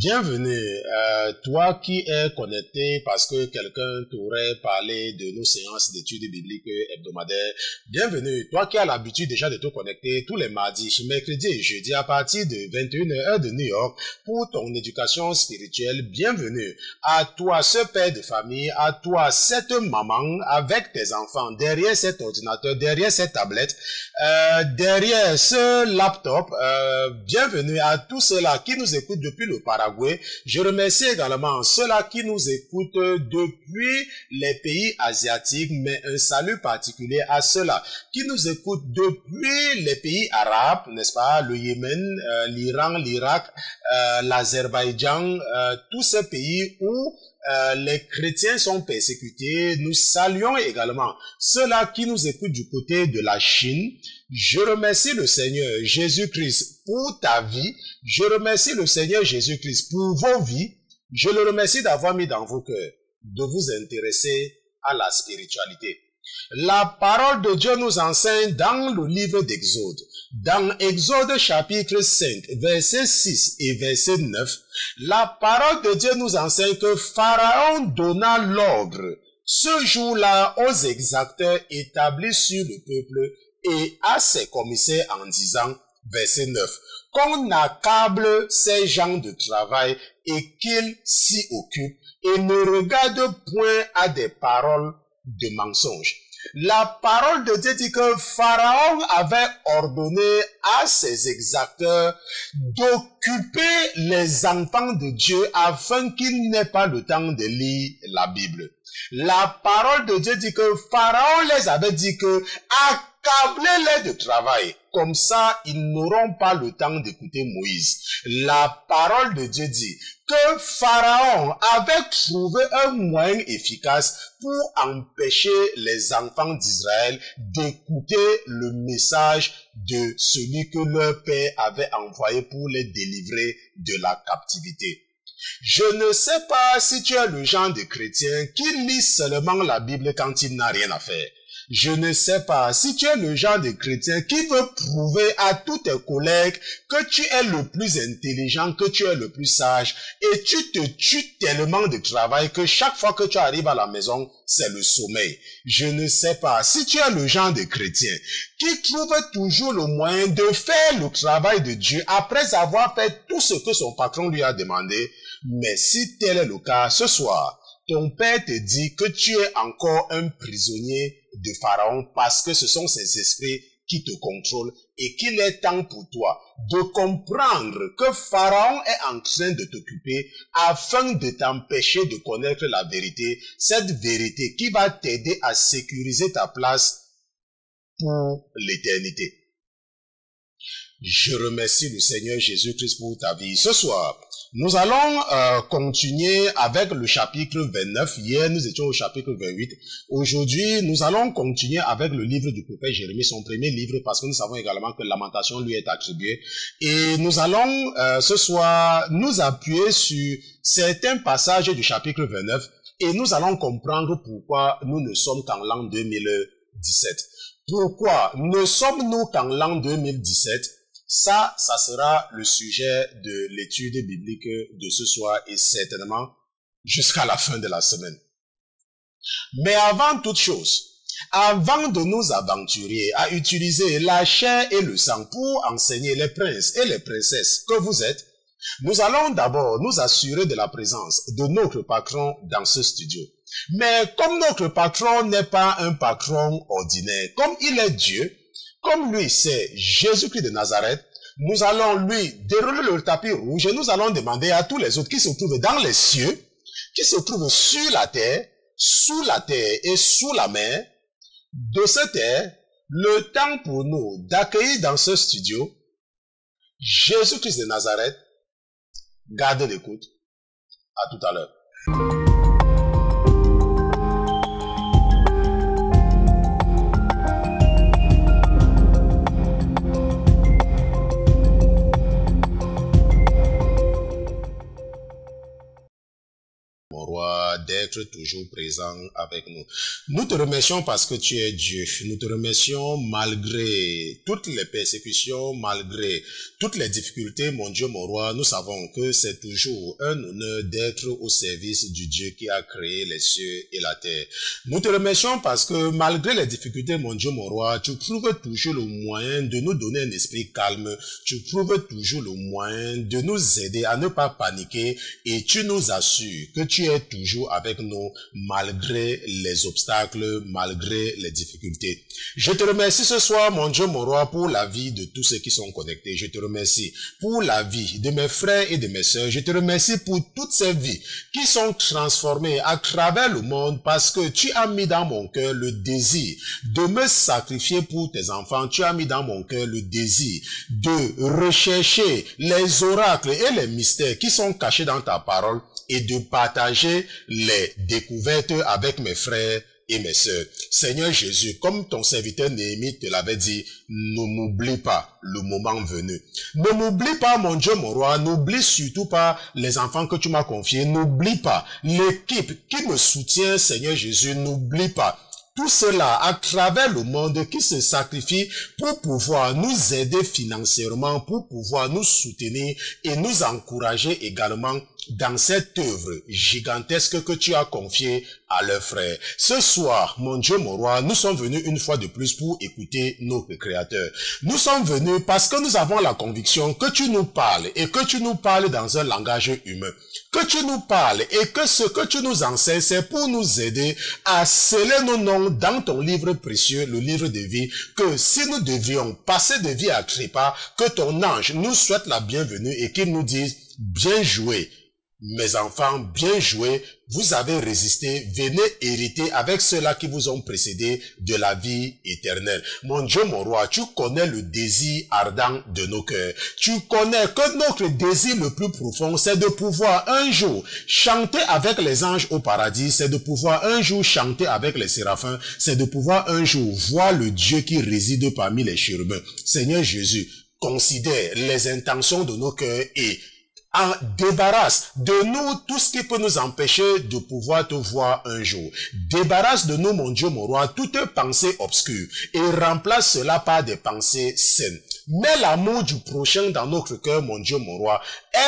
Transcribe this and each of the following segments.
Bienvenue, toi qui es connecté parce que quelqu'un t'aurait parlé de nos séances d'études bibliques hebdomadaires. Bienvenue, toi qui as l'habitude déjà de te connecter tous les mardis, mercredis et jeudis à partir de 21h heure de New York pour ton éducation spirituelle. Bienvenue à toi ce père de famille, à toi cette maman avec tes enfants, derrière cet ordinateur, derrière cette tablette, derrière ce laptop. Bienvenue à tous ceux-là qui nous écoutent depuis le Paraguay. Je remercie également ceux-là qui nous écoutent depuis les pays asiatiques, mais un salut particulier à ceux-là qui nous écoutent depuis les pays arabes, n'est-ce pas, le Yémen, l'Iran, l'Irak, l'Azerbaïdjan, tous ces pays où les chrétiens sont persécutés. Nous saluons également ceux-là qui nous écoutent du côté de la Chine. Je remercie le Seigneur Jésus-Christ pour ta vie. Je remercie le Seigneur Jésus-Christ pour vos vies. Je le remercie d'avoir mis dans vos cœurs de vous intéresser à la spiritualité. La parole de Dieu nous enseigne dans le livre d'Exode. Dans Exode chapitre 5, verset 6 et verset 9, la parole de Dieu nous enseigne que Pharaon donna l'ordre ce jour-là aux exacteurs établis sur le peuple et à ses commissaires en disant, verset 9, qu'on accable ces gens de travail et qu'ils s'y occupent et ne regardent point à des paroles de mensonges. La parole de Dieu dit que Pharaon avait ordonné à ses exacteurs d'occuper les enfants de Dieu afin qu'ils n'aient pas le temps de lire la Bible. La parole de Dieu dit que Pharaon les avait dit que accablez-les de travail. Comme ça, ils n'auront pas le temps d'écouter Moïse. La parole de Dieu dit que Pharaon avait trouvé un moyen efficace pour empêcher les enfants d'Israël d'écouter le message de celui que leur père avait envoyé pour les délivrer de la captivité. Je ne sais pas si tu es le genre de chrétien qui lit seulement la Bible quand il n'a rien à faire. Je ne sais pas si tu es le genre de chrétien qui veut prouver à tous tes collègues que tu es le plus intelligent, que tu es le plus sage, et tu te tues tellement de travail que chaque fois que tu arrives à la maison, c'est le sommeil. Je ne sais pas si tu es le genre de chrétien qui trouve toujours le moyen de faire le travail de Dieu après avoir fait tout ce que son patron lui a demandé. Mais si tel est le cas, ce soir, ton père te dit que tu es encore un prisonnier de Pharaon parce que ce sont ces esprits qui te contrôlent et qu'il est temps pour toi de comprendre que Pharaon est en train de t'occuper afin de t'empêcher de connaître la vérité, cette vérité qui va t'aider à sécuriser ta place pour l'éternité. Je remercie le Seigneur Jésus-Christ pour ta vie. Ce soir, nous allons continuer avec le chapitre 29. Hier, nous étions au chapitre 28. Aujourd'hui, nous allons continuer avec le livre du prophète Jérémie, son premier livre, parce que nous savons également que Lamentation lui est attribuée. Et nous allons ce soir nous appuyer sur certains passages du chapitre 29 et nous allons comprendre pourquoi nous ne sommes qu'en l'an 2017. Pourquoi ne sommes-nous qu'en l'an 2017? Ça sera le sujet de l'étude biblique de ce soir et certainement jusqu'à la fin de la semaine. Mais avant toute chose, avant de nous aventurer à utiliser la chair et le sang pour enseigner les princes et les princesses que vous êtes, nous allons d'abord nous assurer de la présence de notre patron dans ce studio. Mais comme notre patron n'est pas un patron ordinaire, comme il est Dieu, comme lui c'est Jésus-Christ de Nazareth, nous allons lui dérouler le tapis rouge et nous allons demander à tous les autres qui se trouvent dans les cieux, qui se trouvent sur la terre, sous la terre et sous la mer, de cette terre, le temps pour nous d'accueillir dans ce studio Jésus-Christ de Nazareth. Gardez l'écoute. À tout à l'heure. Mon roi, dès d'être toujours présent avec nous. Nous te remercions parce que tu es Dieu. Nous te remercions malgré toutes les persécutions, malgré toutes les difficultés, mon Dieu, mon roi. Nous savons que c'est toujours un honneur d'être au service du Dieu qui a créé les cieux et la terre. Nous te remercions parce que malgré les difficultés, mon Dieu, mon roi, tu trouves toujours le moyen de nous donner un esprit calme. Tu trouves toujours le moyen de nous aider à ne pas paniquer et tu nous assures que tu es toujours avec nous malgré les obstacles, malgré les difficultés. Je te remercie ce soir, mon Dieu, mon roi, pour la vie de tous ceux qui sont connectés. Je te remercie pour la vie de mes frères et de mes sœurs. Je te remercie pour toutes ces vies qui sont transformées à travers le monde parce que tu as mis dans mon cœur le désir de me sacrifier pour tes enfants. Tu as mis dans mon cœur le désir de rechercher les oracles et les mystères qui sont cachés dans ta parole et de partager les découvertes avec mes frères et mes sœurs. Seigneur Jésus, comme ton serviteur Néhémie te l'avait dit, ne m'oublie pas le moment venu. Ne m'oublie pas, mon Dieu, mon roi, n'oublie surtout pas les enfants que tu m'as confiés, n'oublie pas l'équipe qui me soutient, Seigneur Jésus, n'oublie pas tout cela à travers le monde qui se sacrifie pour pouvoir nous aider financièrement, pour pouvoir nous soutenir et nous encourager également dans cette œuvre gigantesque que tu as confiée à leurs frères. Ce soir, mon Dieu, mon roi, nous sommes venus une fois de plus pour écouter notre Créateur. Nous sommes venus parce que nous avons la conviction que tu nous parles et que tu nous parles dans un langage humain. Que tu nous parles et que ce que tu nous enseignes, c'est pour nous aider à sceller nos noms dans ton livre précieux, le livre de vie, que si nous devions passer de vie à trépas, que ton ange nous souhaite la bienvenue et qu'il nous dise « Bien joué ». Mes enfants, bien joué, vous avez résisté, venez hériter avec ceux-là qui vous ont précédé de la vie éternelle. Mon Dieu, mon roi, tu connais le désir ardent de nos cœurs. Tu connais que notre désir le plus profond, c'est de pouvoir un jour chanter avec les anges au paradis, c'est de pouvoir un jour chanter avec les séraphins, c'est de pouvoir un jour voir le Dieu qui réside parmi les chérubins. Seigneur Jésus, considère les intentions de nos cœurs et en débarrasse de nous tout ce qui peut nous empêcher de pouvoir te voir un jour. Débarrasse de nous, mon Dieu, mon roi, toute pensée obscure et remplace cela par des pensées saines. Mets l'amour du prochain dans notre cœur, mon Dieu, mon roi.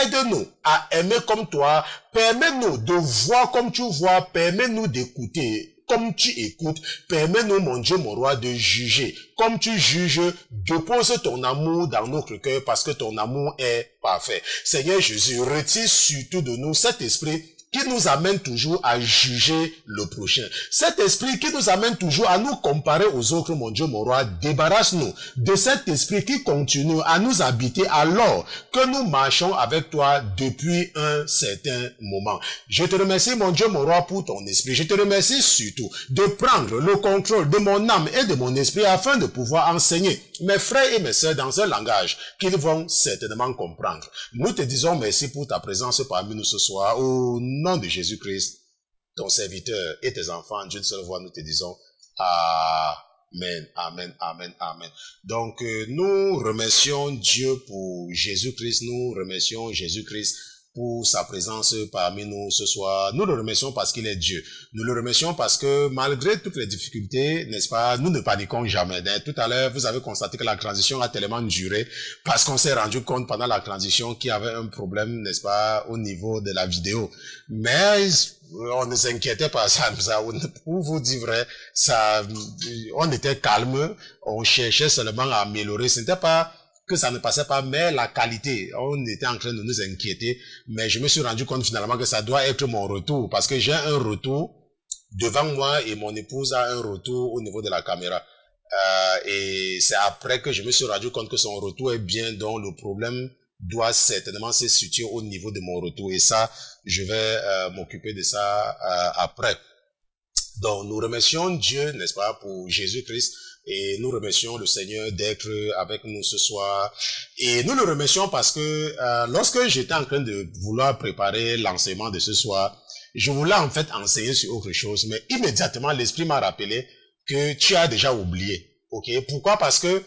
Aide-nous à aimer comme toi. Permets-nous de voir comme tu vois. Permets-nous d'écouter comme tu écoutes. Permets-nous, mon Dieu, mon roi, de juger comme tu juges. Dépose ton amour dans notre cœur parce que ton amour est parfait. Seigneur Jésus, retire surtout de nous cet esprit qui nous amène toujours à juger le prochain. Cet esprit qui nous amène toujours à nous comparer aux autres, mon Dieu, mon roi, débarrasse-nous de cet esprit qui continue à nous habiter alors que nous marchons avec toi depuis un certain moment. Je te remercie, mon Dieu, mon roi, pour ton esprit. Je te remercie surtout de prendre le contrôle de mon âme et de mon esprit afin de pouvoir enseigner mes frères et mes sœurs dans un langage qu'ils vont certainement comprendre. Nous te disons merci pour ta présence parmi nous ce soir. Au nom de Jésus-Christ, ton serviteur et tes enfants, d'une seule voix, nous te disons Amen, Amen, Amen, Amen. Donc, nous remercions Dieu pour Jésus-Christ, nous remercions Jésus-Christ pour sa présence parmi nous ce soir. Nous le remercions parce qu'il est Dieu. Nous le remercions parce que malgré toutes les difficultés, n'est-ce pas, nous ne paniquons jamais. Tout à l'heure, vous avez constaté que la transition a tellement duré parce qu'on s'est rendu compte pendant la transition qu'il y avait un problème, n'est-ce pas, au niveau de la vidéo. Mais on ne s'inquiétait pas, ça, pour vous dire vrai, ça, on était calme, on cherchait seulement à améliorer. Ce n'était pas que ça ne passait pas, mais la qualité, on était en train de nous inquiéter, mais je me suis rendu compte finalement que ça doit être mon retour, parce que j'ai un retour devant moi et mon épouse a un retour au niveau de la caméra. Et c'est après que je me suis rendu compte que son retour est bien, donc le problème doit certainement se situer au niveau de mon retour, et ça, je vais m'occuper de ça après. Donc, nous remercions Dieu, n'est-ce pas, pour Jésus-Christ, et nous remercions le Seigneur d'être avec nous ce soir. Et nous le remercions parce que lorsque j'étais en train de vouloir préparer l'enseignement de ce soir, je voulais en fait enseigner sur autre chose, mais immédiatement l'Esprit m'a rappelé que tu as déjà oublié. Ok? Pourquoi? Parce que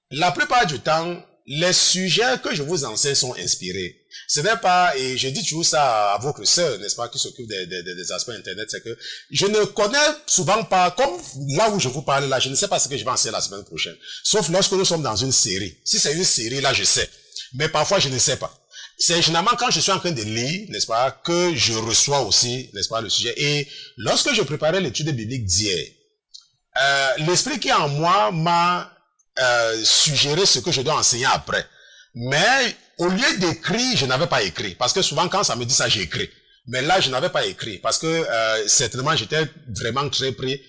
la plupart du temps, les sujets que je vous enseigne sont inspirés. Ce n'est pas, et je dis toujours ça à votre sœur, n'est-ce pas, qui s'occupe des aspects Internet, c'est que je ne connais souvent pas, comme là où je vous parle là, je ne sais pas ce que je vais enseigner la semaine prochaine. Sauf lorsque nous sommes dans une série. Si c'est une série, là, je sais. Mais parfois, je ne sais pas. C'est généralement quand je suis en train de lire, n'est-ce pas, que je reçois aussi, n'est-ce pas, le sujet. Et lorsque je préparais l'étude biblique d'hier, l'esprit qui est en moi m'a suggéré ce que je dois enseigner après. Mais au lieu d'écrire, je n'avais pas écrit. Parce que souvent, quand ça me dit ça, j'écris. Mais là, je n'avais pas écrit. Parce que certainement, j'étais vraiment très pris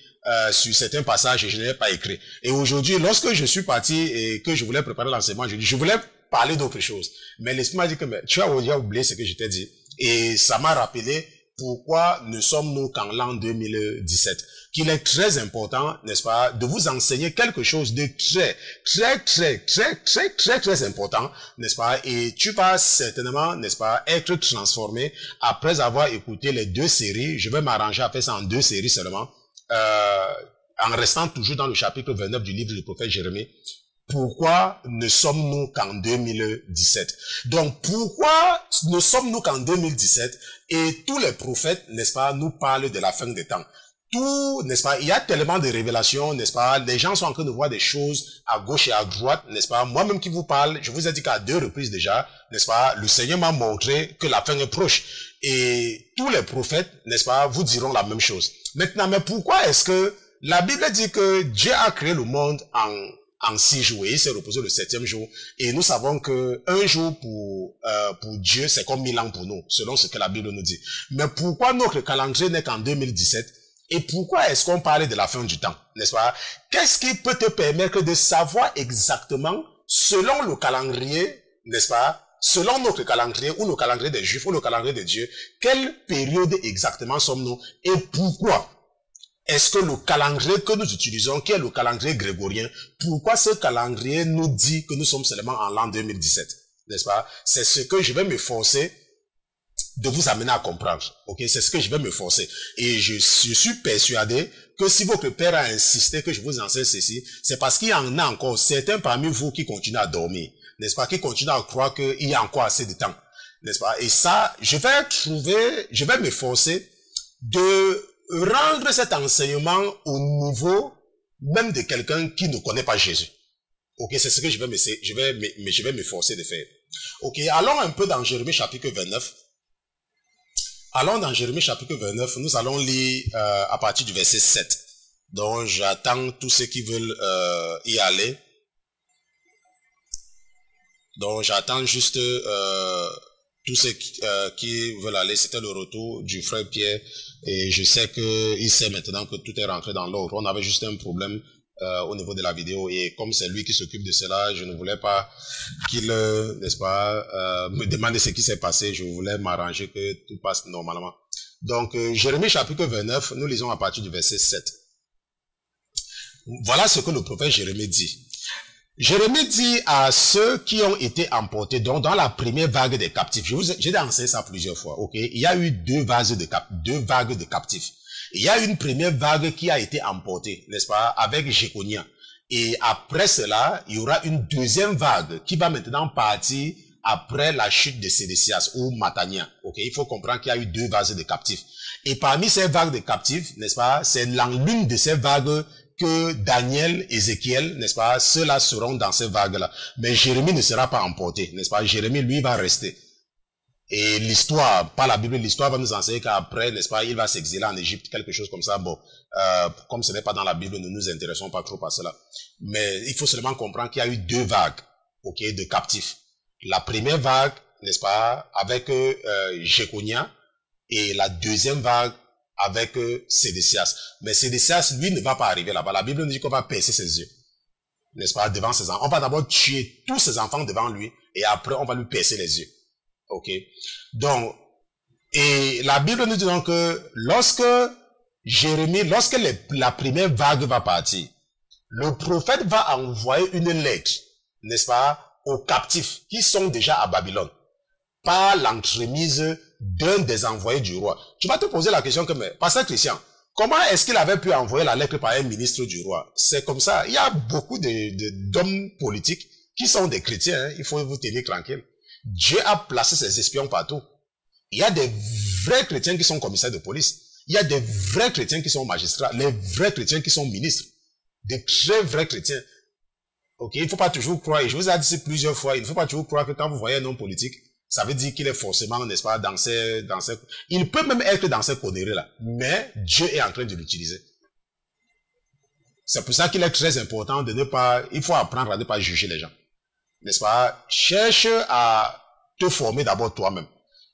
sur certains passages et je n'avais pas écrit. Et aujourd'hui, lorsque je suis parti et que je voulais préparer l'enseignement, je voulais parler d'autre chose. Mais l'esprit m'a dit que mais, tu as oublié ce que je t'ai dit. Et ça m'a rappelé pourquoi ne sommes-nous qu'en l'an 2017. Qu'il est très important, n'est-ce pas, de vous enseigner quelque chose de très important, n'est-ce pas, et tu vas certainement, n'est-ce pas, être transformé après avoir écouté les 2 séries. Je vais m'arranger à faire ça en 2 séries seulement, en restant toujours dans le chapitre 29 du livre du prophète Jérémie. Pourquoi ne sommes-nous qu'en 2017? Donc, pourquoi ne sommes-nous qu'en 2017? Et tous les prophètes, n'est-ce pas, nous parlent de la fin des temps. Tout, n'est-ce pas, il y a tellement de révélations, n'est-ce pas, les gens sont en train de voir des choses à gauche et à droite, n'est-ce pas, moi-même qui vous parle, je vous ai dit qu'à 2 reprises déjà, n'est-ce pas, le Seigneur m'a montré que la fin est proche. Et tous les prophètes, n'est-ce pas, vous diront la même chose. Maintenant, mais pourquoi est-ce que la Bible dit que Dieu a créé le monde en 6 jours et il s'est reposé le 7e jour. Et nous savons que un jour pour Dieu, c'est comme 1000 ans pour nous, selon ce que la Bible nous dit. Mais pourquoi notre calendrier n'est qu'en 2017? Et pourquoi est-ce qu'on parlait de la fin du temps, n'est-ce pas? Qu'est-ce qui peut te permettre de savoir exactement, selon le calendrier, n'est-ce pas? Selon notre calendrier, ou le calendrier des Juifs, ou le calendrier de Dieu, quelle période exactement sommes-nous? Et pourquoi est-ce que le calendrier que nous utilisons, qui est le calendrier grégorien, pourquoi ce calendrier nous dit que nous sommes seulement en l'an 2017, n'est-ce pas? C'est ce que je vais me forcer de vous amener à comprendre, ok? C'est ce que je vais me forcer. Et je suis persuadé que si votre père a insisté que je vous enseigne ceci, c'est parce qu'il y en a encore certains parmi vous qui continuent à dormir, n'est-ce pas? Qui continuent à croire qu'il y a encore assez de temps, n'est-ce pas? Et ça, je vais me forcer de rendre cet enseignement au niveau même de quelqu'un qui ne connaît pas Jésus. Ok, c'est ce que je vais me forcer de faire. Ok, allons un peu dans Jérémie chapitre 29. Allons dans Jérémie chapitre 29, nous allons lire à partir du verset 7. Donc j'attends tous ceux qui veulent y aller. Donc j'attends juste tous ceux qui veulent aller. C'était le retour du frère Pierre. Et je sais qu'il sait maintenant que tout est rentré dans l'ordre. On avait juste un problème au niveau de la vidéo. Et comme c'est lui qui s'occupe de cela, je ne voulais pas qu'il, n'est-ce pas, me demande ce qui s'est passé. Je voulais m'arranger que tout passe normalement. Donc, Jérémie chapitre 29, nous lisons à partir du verset 7. Voilà ce que le prophète Jérémie dit. Jérémie dit à ceux qui ont été emportés, donc dans la première vague des captifs. J'ai enseigné ça plusieurs fois, ok? Il y a eu deux vagues de captifs. Il y a une première vague qui a été emportée, n'est-ce pas, avec Jéconia. Et après cela, il y aura une deuxième vague qui va maintenant partir après la chute de Sédécias ou Matania. Ok? Il faut comprendre qu'il y a eu deux vagues de captifs. Et parmi ces vagues de captifs, n'est-ce pas, c'est l'une de ces vagues que Daniel, Ézéchiel, n'est-ce pas, ceux-là seront dans ces vagues-là. Mais Jérémie ne sera pas emporté, n'est-ce pas? Jérémie, lui, va rester. Et l'histoire, pas la Bible, l'histoire va nous enseigner qu'après, n'est-ce pas, il va s'exiler en Égypte, quelque chose comme ça. Bon, comme ce n'est pas dans la Bible, ne nous intéressons pas trop à cela. Mais il faut seulement comprendre qu'il y a eu deux vagues, ok, de captifs. La première vague, n'est-ce pas, avec Jéconia, et la deuxième vague avec Sédécias. Mais Sédécias, lui, ne va pas arriver là-bas. La Bible nous dit qu'on va percer ses yeux, n'est-ce pas, devant ses enfants. On va d'abord tuer tous ses enfants devant lui, et après, on va lui percer les yeux. Ok? Donc, et la Bible nous dit donc que lorsque la première vague va partir, le prophète va envoyer une lettre, n'est-ce pas, aux captifs qui sont déjà à Babylone, par l'entremise d'un des envoyés du roi. Tu vas te poser la question que, mais, pasteur Christian, comment est-ce qu'il avait pu envoyer la lettre par un ministre du roi? C'est comme ça. Il y a beaucoup d'hommes politiques qui sont des chrétiens, hein, il faut vous tenir tranquille. Dieu a placé ses espions partout. Il y a des vrais chrétiens qui sont commissaires de police. Il y a des vrais chrétiens qui sont magistrats. Les vrais chrétiens qui sont ministres. Des très vrais chrétiens. Ok, il ne faut pas toujours croire, et je vous ai dit plusieurs fois, il ne faut pas toujours croire que quand vous voyez un homme politique, ça veut dire qu'il est forcément, n'est-ce pas, il peut même être dans ces conneries-là. Mais Dieu est en train de l'utiliser. C'est pour ça qu'il est très important de ne pas, il faut apprendre à ne pas juger les gens. N'est-ce pas? Cherche à te former d'abord toi-même.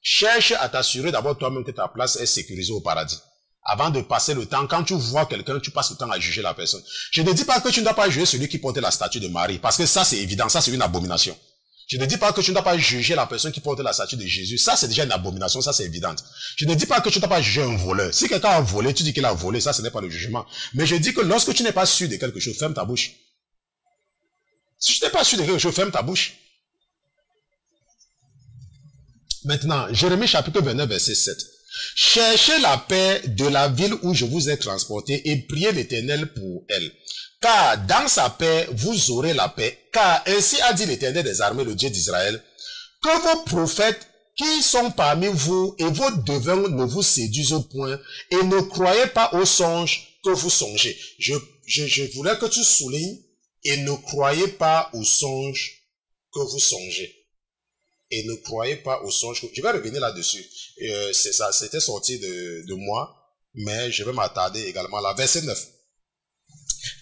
Cherche à t'assurer d'abord toi-même que ta place est sécurisée au paradis. Avant de passer le temps, quand tu vois quelqu'un, tu passes le temps à juger la personne. Je ne dis pas que tu ne dois pas juger celui qui porte la statue de Marie, parce que ça c'est évident, ça c'est une abomination. Je ne dis pas que tu ne dois pas juger la personne qui porte la statue de Jésus, ça c'est déjà une abomination, ça c'est évident. Je ne dis pas que tu ne dois pas juger un voleur. Si quelqu'un a volé, tu dis qu'il a volé, ça ce n'est pas le jugement. Mais je dis que lorsque tu n'es pas sûr de quelque chose, ferme ta bouche. Si tu n'es pas sûr de quelque chose, ferme ta bouche. Maintenant, Jérémie chapitre 29, verset 7. Cherchez la paix de la ville où je vous ai transporté et priez l'Éternel pour elle. Car dans sa paix, vous aurez la paix. Car ainsi a dit l'Éternel des armées, le Dieu d'Israël, que vos prophètes qui sont parmi vous et vos devins ne vous séduisent point et ne croyez pas aux songes que vous songez. Je voulais que tu soulignes et ne croyez pas aux songes que vous songez. Et ne croyez pas aux songes. Je vais revenir là-dessus. C'est ça, c'était sorti de moi, mais je vais m'attarder également là. Verset 9.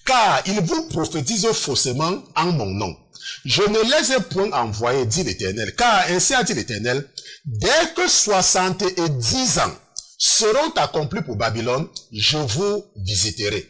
Car ils vous prophétisent faussement en mon nom. Je ne les ai point envoyés, dit l'Éternel. Car ainsi a dit l'Éternel, dès que 70 ans seront accomplis pour Babylone, je vous visiterai.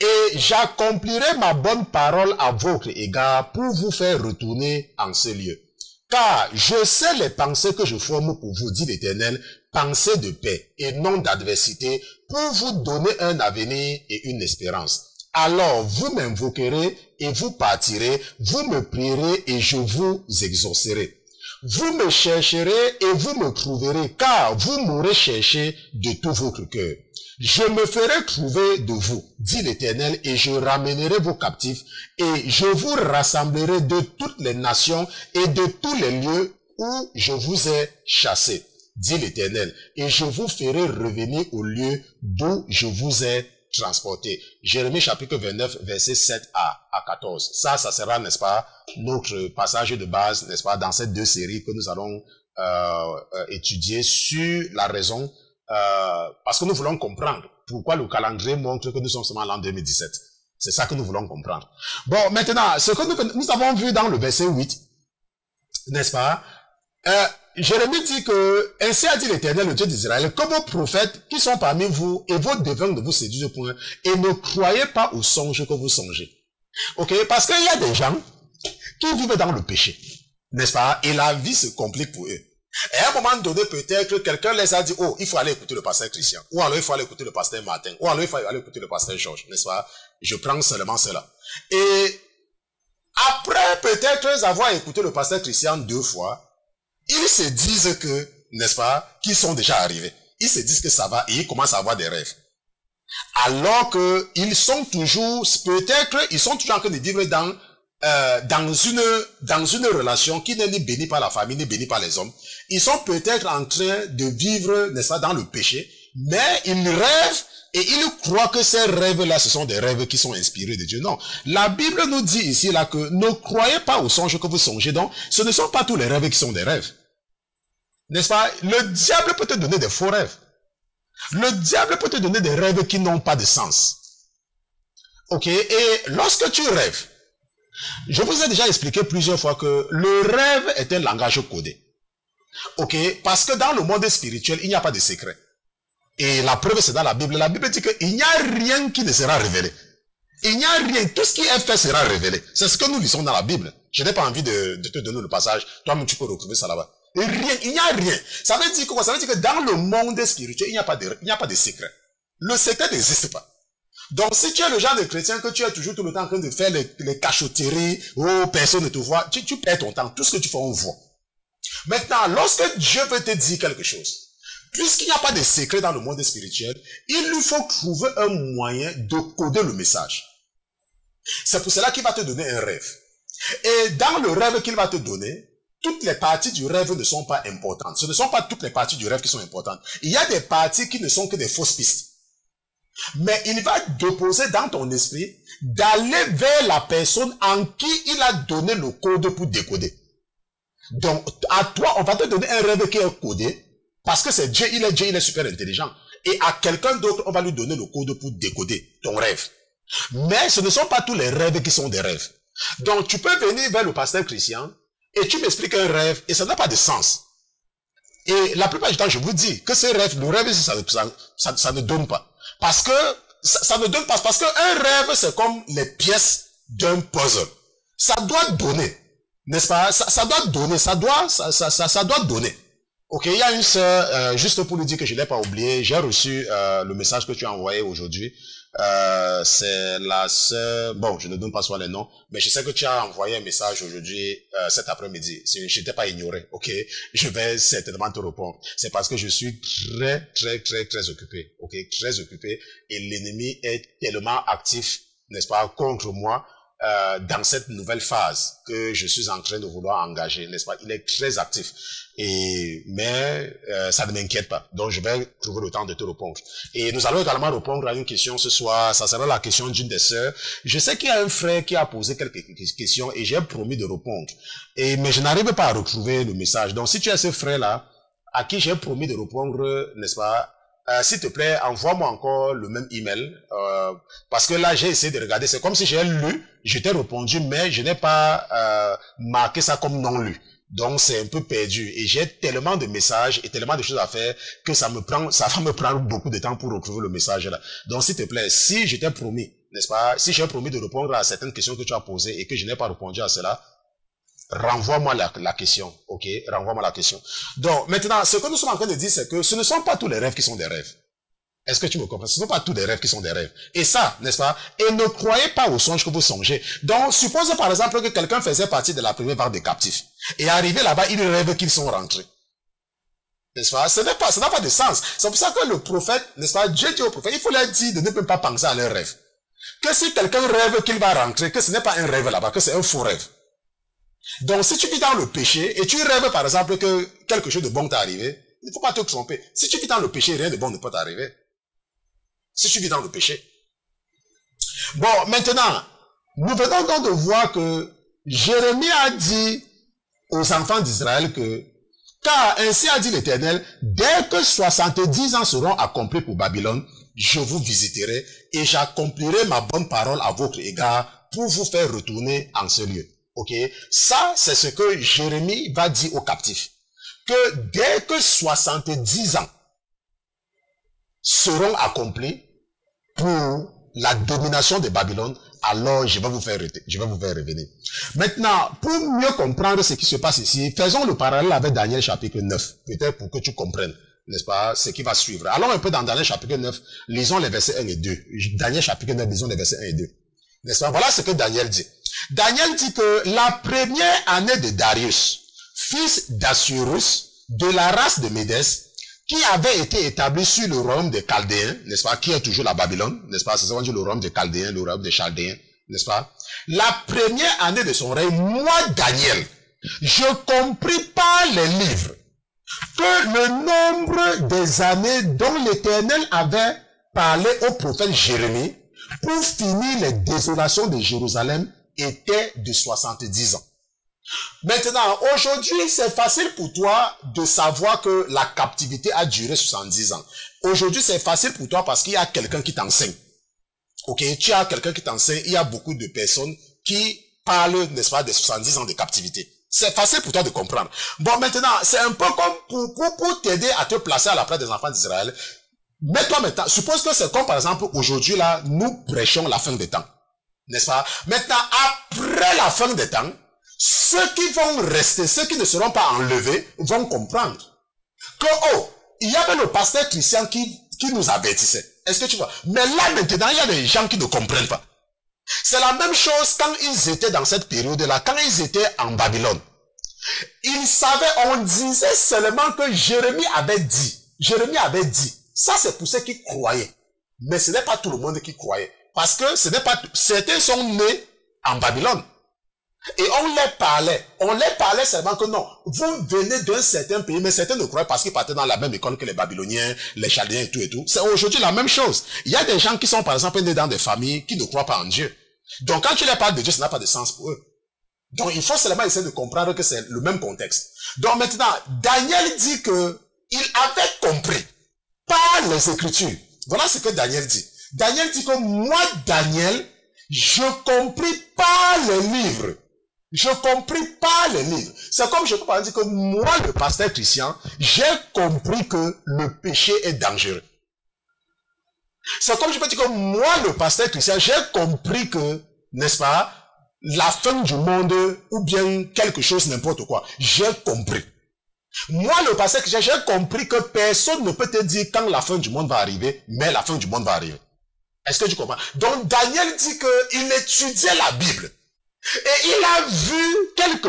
Et j'accomplirai ma bonne parole à votre égard pour vous faire retourner en ce lieu. Car je sais les pensées que je forme pour vous, dit l'Éternel, pensées de paix et non d'adversité, pour vous donner un avenir et une espérance. Alors vous m'invoquerez et vous partirez, vous me prierez et je vous exaucerai. Vous me chercherez et vous me trouverez, car vous m'aurez cherché de tout votre cœur. Je me ferai trouver de vous, dit l'Éternel, et je ramènerai vos captifs, et je vous rassemblerai de toutes les nations et de tous les lieux où je vous ai chassés, dit l'Éternel, et je vous ferai revenir au lieu d'où je vous ai transporté. Jérémie chapitre 29, verset 7 à 14. Ça sera, n'est-ce pas, notre passage de base, n'est-ce pas, dans ces deux séries que nous allons étudier sur la raison, parce que nous voulons comprendre pourquoi le calendrier montre que nous sommes seulement l'an 2017. C'est ça que nous voulons comprendre. Bon, maintenant, ce que nous avons vu dans le verset 8, n'est-ce pas, Jérémie dit que, ainsi a dit l'Éternel, le Dieu d'Israël, que vos prophètes qui sont parmi vous et vos devins ne vous séduisent point et ne croyez pas aux songes que vous songez. Ok? Parce qu'il y a des gens qui vivent dans le péché, n'est-ce pas? Et la vie se complique pour eux. Et à un moment donné, peut-être, quelqu'un les a dit, oh, il faut aller écouter le pasteur Christian. Ou alors il faut aller écouter le pasteur Martin. Ou alors il faut aller écouter le pasteur Georges, n'est-ce pas? Je prends seulement cela. Et après peut-être avoir écouté le pasteur Christian 2 fois, ils se disent que, n'est-ce pas, qu'ils sont déjà arrivés. Ils se disent que ça va et ils commencent à avoir des rêves. Alors que ils sont toujours, peut-être, ils sont toujours en train de vivre dans une relation qui n'est ni bénie par la famille, ni bénie par les hommes. Ils sont peut-être en train de vivre, n'est-ce pas, dans le péché, mais ils rêvent et ils croient que ces rêves-là, ce sont des rêves qui sont inspirés de Dieu. Non. La Bible nous dit ici, là, que ne croyez pas aux songes que vous songez. Donc, ce ne sont pas tous les rêves qui sont des rêves. N'est-ce pas? Le diable peut te donner des faux rêves. Le diable peut te donner des rêves qui n'ont pas de sens. Ok? Et lorsque tu rêves, je vous ai déjà expliqué plusieurs fois que le rêve est un langage codé. Ok? Parce que dans le monde spirituel, il n'y a pas de secret. Et la preuve, c'est dans la Bible. La Bible dit qu'il n'y a rien qui ne sera révélé. Il n'y a rien. Tout ce qui est fait sera révélé. C'est ce que nous lisons dans la Bible. Je n'ai pas envie de te donner le passage. Toi-même, tu peux retrouver ça là-bas. Rien. Il n'y a rien. Ça veut dire quoi? Ça veut dire que dans le monde spirituel, il n'y a pas de secret. Le secret n'existe pas. Donc, si tu es le genre de chrétien que tu es toujours tout le temps en train de faire les cachotteries, oh, personne ne te voit, tu perds ton temps. Tout ce que tu fais, on voit. Maintenant, lorsque Dieu veut te dire quelque chose, puisqu'il n'y a pas de secret dans le monde spirituel, il lui faut trouver un moyen de coder le message. C'est pour cela qu'il va te donner un rêve. Et dans le rêve qu'il va te donner, toutes les parties du rêve ne sont pas importantes. Ce ne sont pas toutes les parties du rêve qui sont importantes. Il y a des parties qui ne sont que des fausses pistes. Mais il va déposer dans ton esprit d'aller vers la personne en qui il a donné le code pour décoder. Donc, à toi, on va te donner un rêve qui est codé, parce que c'est Dieu, il est super intelligent. Et à quelqu'un d'autre, on va lui donner le code pour décoder ton rêve. Mais ce ne sont pas tous les rêves qui sont des rêves. Donc, tu peux venir vers le pasteur Christian, et tu m'expliques un rêve, et ça n'a pas de sens. Et la plupart du temps, je vous dis que ce rêve, le rêve, ça ne donne pas. Parce que, ça ne donne pas, parce qu'un rêve, c'est comme les pièces d'un puzzle. Ça doit donner. N'est-ce pas? Ça doit donner, ça doit donner. Ok, il y a une sœur, juste pour lui dire que je l'ai pas oublié, j'ai reçu le message que tu as envoyé aujourd'hui. C'est la sœur, bon, je ne donne pas soit les noms, mais je sais que tu as envoyé un message aujourd'hui, cet après-midi. Je t'ai pas ignoré, ok? Je vais certainement te répondre. C'est parce que je suis très occupé, ok? Très occupé, et l'ennemi est tellement actif, n'est-ce pas, contre moi, dans cette nouvelle phase que je suis en train de vouloir engager, n'est-ce pas? Il est très actif. Mais ça ne m'inquiète pas. Donc je vais trouver le temps de te répondre. Et nous allons également répondre à une question ce soir. Ça sera la question d'une des sœurs. Je sais qu'il y a un frère qui a posé quelques questions et j'ai promis de répondre. Mais je n'arrive pas à retrouver le message. Donc si tu as ce frère-là, à qui j'ai promis de répondre, n'est-ce pas? S'il te plaît, envoie-moi encore le même email, parce que là, j'ai essayé de regarder. C'est comme si j'ai lu, je t'ai répondu, mais je n'ai pas marqué ça comme non lu. Donc, c'est un peu perdu. Et j'ai tellement de messages et tellement de choses à faire que ça va me prendre beaucoup de temps pour retrouver le message là. Donc, s'il te plaît, si je t'ai promis, n'est-ce pas, si j'ai promis de répondre à certaines questions que tu as posées et que je n'ai pas répondu à cela, renvoie-moi la question, ok? Renvoie-moi la question. Donc, maintenant, ce que nous sommes en train de dire, c'est que ce ne sont pas tous les rêves qui sont des rêves. Est-ce que tu me comprends? Ce ne sont pas tous les rêves qui sont des rêves. Et ça, n'est-ce pas? Et ne croyez pas aux songes que vous songez. Donc, supposez par exemple que quelqu'un faisait partie de la première vague des captifs. Et arrivé là-bas, il rêve qu'ils sont rentrés. N'est-ce pas? Ça n'a pas de sens. C'est pour ça que le prophète, n'est-ce pas? Dieu dit au prophète, il faut leur dire de ne même pas penser à leur rêve. Que si quelqu'un rêve qu'il va rentrer, que ce n'est pas un rêve là-bas, que c'est un faux rêve. Donc, si tu vis dans le péché, et tu rêves par exemple que quelque chose de bon t'est arrivé, il ne faut pas te tromper. Si tu vis dans le péché, rien de bon ne peut t'arriver. Si tu vis dans le péché. Bon, maintenant, nous venons donc de voir que Jérémie a dit aux enfants d'Israël que, car ainsi a dit l'Éternel, dès que 70 ans seront accomplis pour Babylone, je vous visiterai et j'accomplirai ma bonne parole à votre égard pour vous faire retourner en ce lieu. Ok? Ça, c'est ce que Jérémie va dire aux captifs. Que dès que 70 ans seront accomplis pour la domination de Babylone, alors je vais vous faire revenir. Maintenant, pour mieux comprendre ce qui se passe ici, faisons le parallèle avec Daniel chapitre 9, peut-être pour que tu comprennes, n'est-ce pas, ce qui va suivre. Allons un peu dans Daniel chapitre 9, lisons les versets 1 et 2. Daniel chapitre 9, lisons les versets 1 et 2. N'est-ce pas? Voilà ce que Daniel dit. Daniel dit que la première année de Darius, fils d'Assuérus, de la race de Médès, qui avait été établi sur le royaume des Chaldéens, n'est-ce pas, qui est toujours la Babylone, n'est-ce pas, c'est ça qu'on dit le royaume des Chaldéens, le royaume des Chaldéens, n'est-ce pas? La première année de son règne, moi, Daniel, je compris par les livres que le nombre des années dont l'Éternel avait parlé au prophète Jérémie pour finir les désolations de Jérusalem était de 70 ans. Maintenant, aujourd'hui, c'est facile pour toi de savoir que la captivité a duré 70 ans. Aujourd'hui, c'est facile pour toi parce qu'il y a quelqu'un qui t'enseigne. Ok, tu as quelqu'un qui t'enseigne, il y a beaucoup de personnes qui parlent, n'est-ce pas, de 70 ans de captivité. C'est facile pour toi de comprendre. Bon, maintenant, c'est un peu comme pour t'aider à te placer à la place des enfants d'Israël. Mets-toi maintenant, suppose que c'est comme par exemple, aujourd'hui là, nous prêchons la fin des temps. N'est-ce pas? Maintenant, après la fin des temps, ceux qui vont rester, ceux qui ne seront pas enlevés, vont comprendre que, oh, il y avait le pasteur Christian qui nous avertissait. Est-ce que tu vois? Mais là, maintenant, il y a des gens qui ne comprennent pas. C'est la même chose quand ils étaient dans cette période-là, quand ils étaient en Babylone. Ils savaient, on disait seulement que Jérémie avait dit. Ça, c'est pour ceux qui croyaient. Mais ce n'est pas tout le monde qui croyait. Parce que ce n'est pas, certains sont nés en Babylone. Et on les parlait. On les parlait seulement que non, vous venez d'un certain pays, mais certains ne croyaient parce qu'ils partaient dans la même école que les Babyloniens, les Chaldéens et tout et tout. C'est aujourd'hui la même chose. Il y a des gens qui sont par exemple nés dans des familles qui ne croient pas en Dieu. Donc quand tu leur parles de Dieu, ça n'a pas de sens pour eux. Donc il faut seulement essayer de comprendre que c'est le même contexte. Donc maintenant, Daniel dit que il avait compris par les Écritures. Voilà ce que Daniel dit. Daniel dit que moi, Daniel, je compris par les livres. Je compris par les livres. C'est comme je peux pas dire que moi, le pasteur Christian, j'ai compris que le péché est dangereux. C'est comme je peux dire que moi, le pasteur Christian, j'ai compris que, n'est-ce pas, la fin du monde, ou bien quelque chose, n'importe quoi. J'ai compris. Moi, le pasteur Christian, j'ai compris que personne ne peut te dire quand la fin du monde va arriver, mais la fin du monde va arriver. Est-ce que tu comprends? Donc, Daniel dit qu'il étudiait la Bible. Et il a vu quelque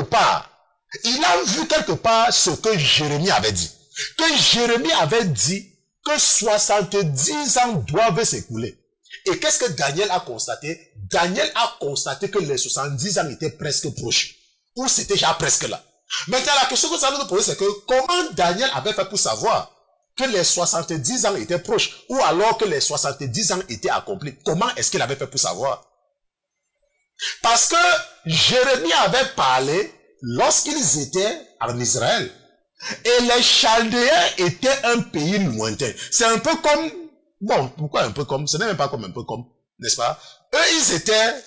part ce que Jérémie avait dit. Que Jérémie avait dit que 70 ans doivent s'écouler. Et qu'est-ce que Daniel a constaté? Daniel a constaté que les 70 ans étaient presque proches. Ou c'était déjà presque là. Maintenant, la question que ça nous pose, c'est que comment Daniel avait fait pour savoir que les 70 ans étaient proches, ou alors que les 70 ans étaient accomplis? Comment est-ce qu'il avait fait pour savoir? Parce que Jérémie avait parlé lorsqu'ils étaient en Israël. Et les Chaldéens étaient un pays lointain. C'est un peu comme, bon, pourquoi un peu comme? Ce n'est même pas comme un peu comme, n'est-ce pas? Eux, ils étaient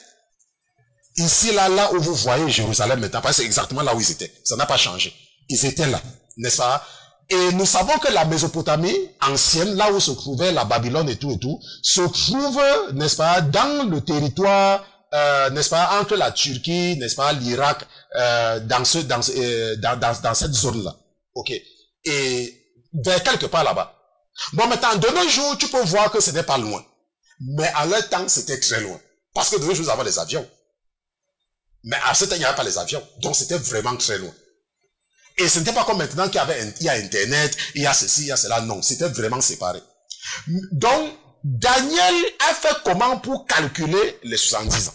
ici, là où vous voyez Jérusalem maintenant, parce que c'est exactement là où ils étaient. Ça n'a pas changé. Ils étaient là, n'est-ce pas? Et nous savons que la Mésopotamie ancienne, là où se trouvait la Babylone et tout, se trouve, n'est-ce pas, dans le territoire, n'est-ce pas, entre la Turquie, n'est-ce pas, l'Irak, dans cette zone-là. Ok. Et vers quelque part là-bas. Bon, maintenant, de nos jours, tu peux voir que ce n'est pas loin. Mais à leur temps, c'était très loin. Parce que de nos jours, nous avons les avions. Mais à ce temps, il n'y avait pas les avions. Donc, c'était vraiment très loin. Et ce n'était pas comme maintenant qu'il y a Internet, il y a ceci, il y a cela. Non, c'était vraiment séparé. Donc, Daniel a fait comment pour calculer les 70 ans?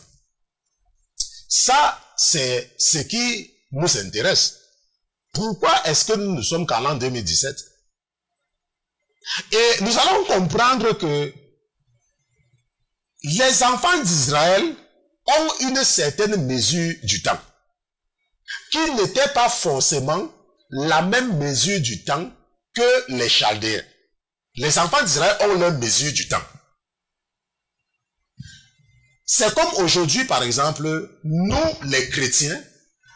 Ça, c'est ce qui nous intéresse. Pourquoi est-ce que nous ne sommes qu'en l'an 2017? Et nous allons comprendre que les enfants d'Israël ont une certaine mesure du temps, qui n'était pas forcément la même mesure du temps que les Chaldéens. Les enfants d'Israël ont leur mesure du temps. C'est comme aujourd'hui, par exemple, nous, les chrétiens,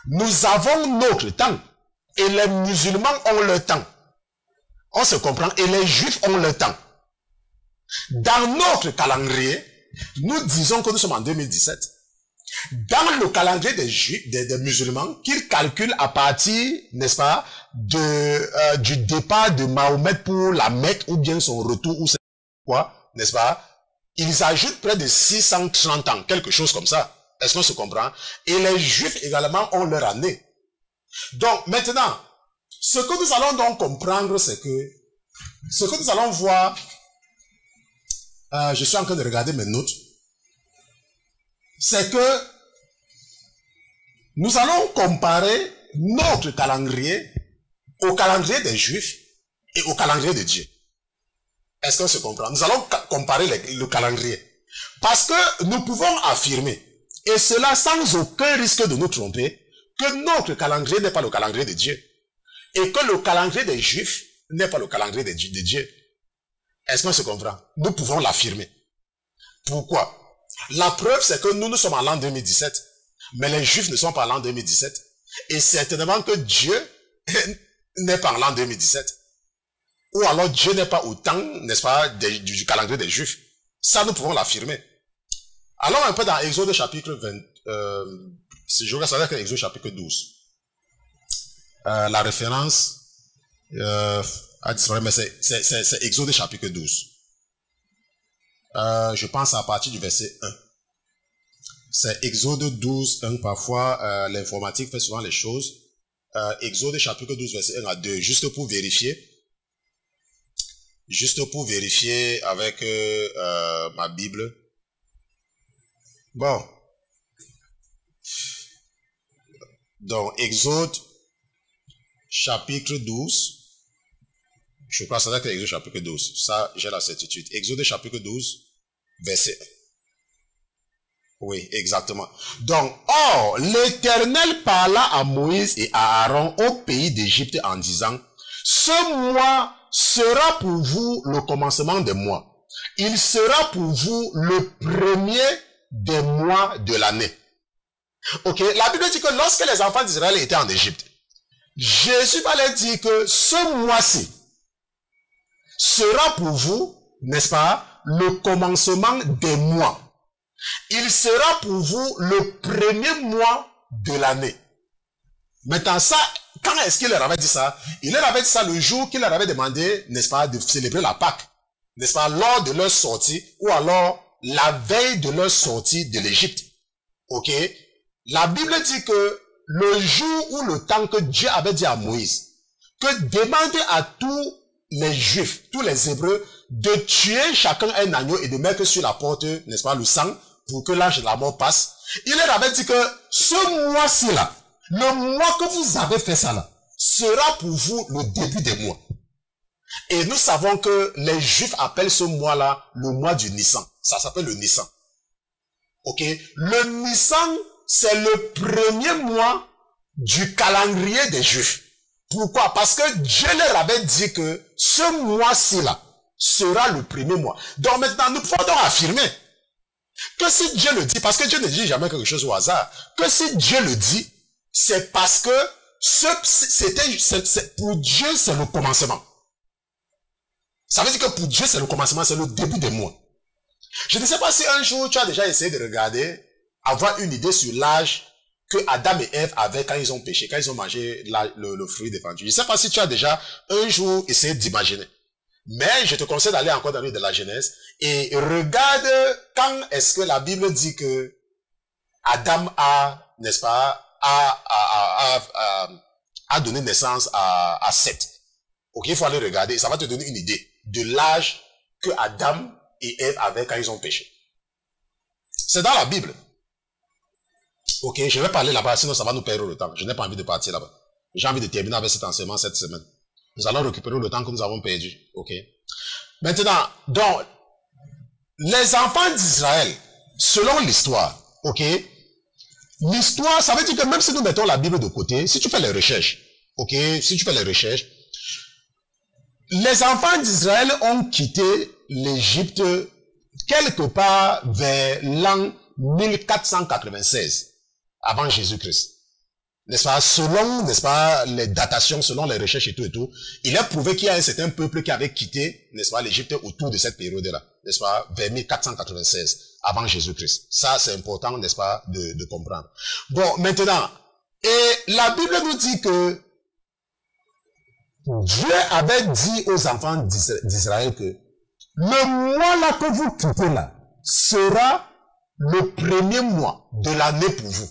nous avons notre temps. Et les musulmans ont leur temps. On se comprend. Et les juifs ont leur temps. Dans notre calendrier, nous disons que nous sommes en 2017. Dans le calendrier des juifs, des musulmans, qu'ils calculent à partir, n'est-ce pas, du départ de Mahomet pour la Mecque, ou bien son retour, ou c'est quoi, n'est-ce pas? Ils ajoutent près de 630 ans, quelque chose comme ça. Est-ce qu'on se comprend? Et les juifs également ont leur année. Donc, maintenant, ce que nous allons donc comprendre, c'est que, ce que nous allons voir, je suis en train de regarder mes notes, c'est que nous allons comparer notre calendrier au calendrier des Juifs et au calendrier de Dieu. Est-ce qu'on se comprend? Nous allons comparer le calendrier. Parce que nous pouvons affirmer, et cela sans aucun risque de nous tromper, que notre calendrier n'est pas le calendrier de Dieu. Et que le calendrier des Juifs n'est pas le calendrier de Dieu. Est-ce qu'on se comprend? Nous pouvons l'affirmer. Pourquoi? La preuve, c'est que nous sommes en l'an 2017. Mais les Juifs ne sont pas en l'an 2017. Et certainement que Dieu n'est pas en l'an 2017. Ou alors Dieu n'est pas au temps, n'est-ce pas, du calendrier des Juifs. Ça, nous pouvons l'affirmer. Allons un peu dans Exode chapitre 20. Je vais savoir que Exode chapitre 12. La référence a disparu, mais c'est Exode chapitre 12. Je pense à partir du verset 1. C'est Exode 12, 1. Parfois, l'informatique fait souvent les choses. Exode chapitre 12, verset 1 à 2. Juste pour vérifier. Juste pour vérifier avec ma Bible. Bon. Donc, Exode, chapitre 12. Je crois que ça doit être Exode, chapitre 12. Ça, j'ai la certitude. Exode, chapitre 12, verset 1. Oui, exactement. Donc, or, l'Éternel parla à Moïse et à Aaron au pays d'Égypte en disant, ce mois sera pour vous le commencement des mois. Il sera pour vous le premier des mois de l'année. Ok, la Bible dit que lorsque les enfants d'Israël étaient en Égypte, Jésus va leur dire que ce mois-ci sera pour vous, n'est-ce pas, le commencement des mois. Il sera pour vous le premier mois de l'année. Maintenant, ça, quand est-ce qu'il leur avait dit ça? Il leur avait dit ça le jour qu'il leur avait demandé, n'est-ce pas, de célébrer la Pâque. N'est-ce pas, lors de leur sortie, ou alors la veille de leur sortie de l'Égypte. Ok? La Bible dit que le jour ou le temps que Dieu avait dit à Moïse, que demandez à tous les Juifs, tous les Hébreux, de tuer chacun un agneau et de mettre sur la porte, n'est-ce pas, le sang, pour que l'âge de la mort passe. Il leur avait dit que ce mois-ci là, le mois que vous avez fait ça là, sera pour vous le début des mois. Et nous savons que les Juifs appellent ce mois-là le mois du Nissan. Ça s'appelle le Nissan. Ok? Le Nissan, c'est le premier mois du calendrier des Juifs. Pourquoi? Parce que Dieu leur avait dit que ce mois-ci là sera le premier mois. Donc maintenant, nous pouvons donc affirmer que si Dieu le dit, parce que Dieu ne dit jamais quelque chose au hasard, que si Dieu le dit, c'est parce que pour Dieu, c'est le commencement. Ça veut dire que pour Dieu, c'est le commencement, c'est le début des mois. Je ne sais pas si un jour, tu as déjà essayé de regarder, avoir une idée sur l'âge que Adam et Ève avaient quand ils ont péché, quand ils ont mangé le fruit défendu. Je ne sais pas si tu as déjà un jour essayé d'imaginer. Mais je te conseille d'aller encore dans le livre de la Genèse et regarde quand est-ce que la Bible dit que Adam a, n'est-ce pas, a donné naissance à Seth. Ok, il faut aller regarder, ça va te donner une idée de l'âge que Adam et Ève avaient quand ils ont péché. C'est dans la Bible. Ok, je vais parler là-bas, sinon ça va nous perdre le temps. Je n'ai pas envie de partir là-bas. J'ai envie de terminer avec cet enseignement cette semaine. Nous allons récupérer le temps que nous avons perdu. Ok. Maintenant, donc, les enfants d'Israël, selon l'histoire, ok, l'histoire, ça veut dire que même si nous mettons la Bible de côté, si tu fais les recherches, ok, si tu fais les recherches, les enfants d'Israël ont quitté l'Égypte quelque part vers l'an 1496 avant Jésus-Christ. N'est-ce pas, selon, n'est-ce pas, les datations, selon les recherches et tout, il est prouvé qu'il y a un certain peuple qui avait quitté, n'est-ce pas, l'Égypte autour de cette période-là, n'est-ce pas, vers 1496 avant Jésus-Christ. Ça, c'est important, n'est-ce pas, de comprendre. Bon, maintenant, et la Bible nous dit que Dieu avait dit aux enfants d'Israël que le mois là que vous quittez là sera le premier mois de l'année pour vous.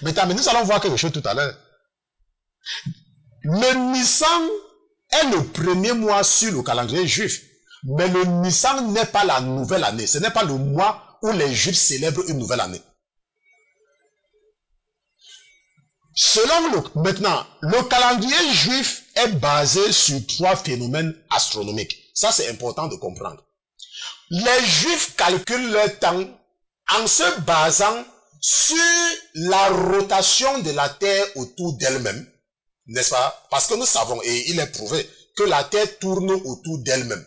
Maintenant, mais nous allons voir quelque chose tout à l'heure. Le Nissan est le premier mois sur le calendrier juif. Mais le Nissan n'est pas la nouvelle année. Ce n'est pas le mois où les Juifs célèbrent une nouvelle année. Maintenant, le calendrier juif est basé sur 3 phénomènes astronomiques. Ça, c'est important de comprendre. Les Juifs calculent leur temps en se basant sur la rotation de la Terre autour d'elle-même, n'est-ce pas? Parce que nous savons, et il est prouvé, que la Terre tourne autour d'elle-même.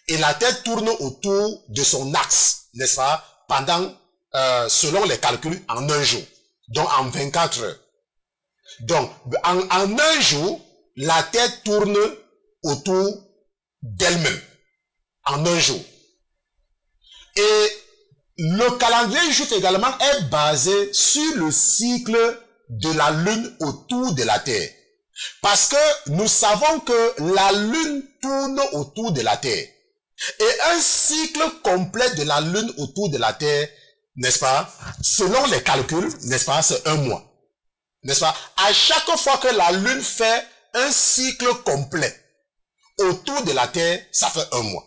Et la Terre tourne autour de son axe, n'est-ce pas? Pendant, selon les calculs, en un jour. Donc, en 24 heures. Donc, en un jour, la Terre tourne autour d'elle-même. En un jour. Et le calendrier juif également est basé sur le cycle de la Lune autour de la Terre. Parce que nous savons que la Lune tourne autour de la Terre. Et un cycle complet de la Lune autour de la Terre, n'est-ce pas, selon les calculs, n'est-ce pas, c'est un mois. N'est-ce pas? À chaque fois que la Lune fait un cycle complet autour de la Terre, ça fait un mois.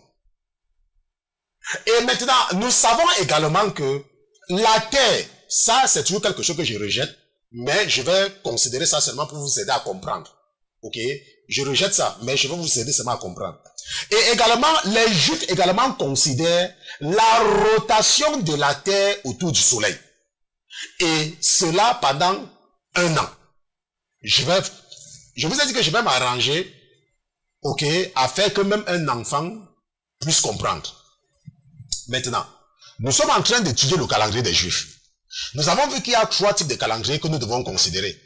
Et maintenant, nous savons également que la Terre, ça c'est toujours quelque chose que je rejette, mais je vais considérer ça seulement pour vous aider à comprendre. Ok? Je rejette ça, mais je vais vous aider seulement à comprendre. Et également, les Juifs également considèrent la rotation de la terre autour du soleil. Et cela pendant 1 an. Je vous ai dit que je vais m'arranger, ok, à faire que même un enfant puisse comprendre. Maintenant, nous sommes en train d'étudier le calendrier des Juifs. Nous avons vu qu'il y a 3 types de calendriers que nous devons considérer.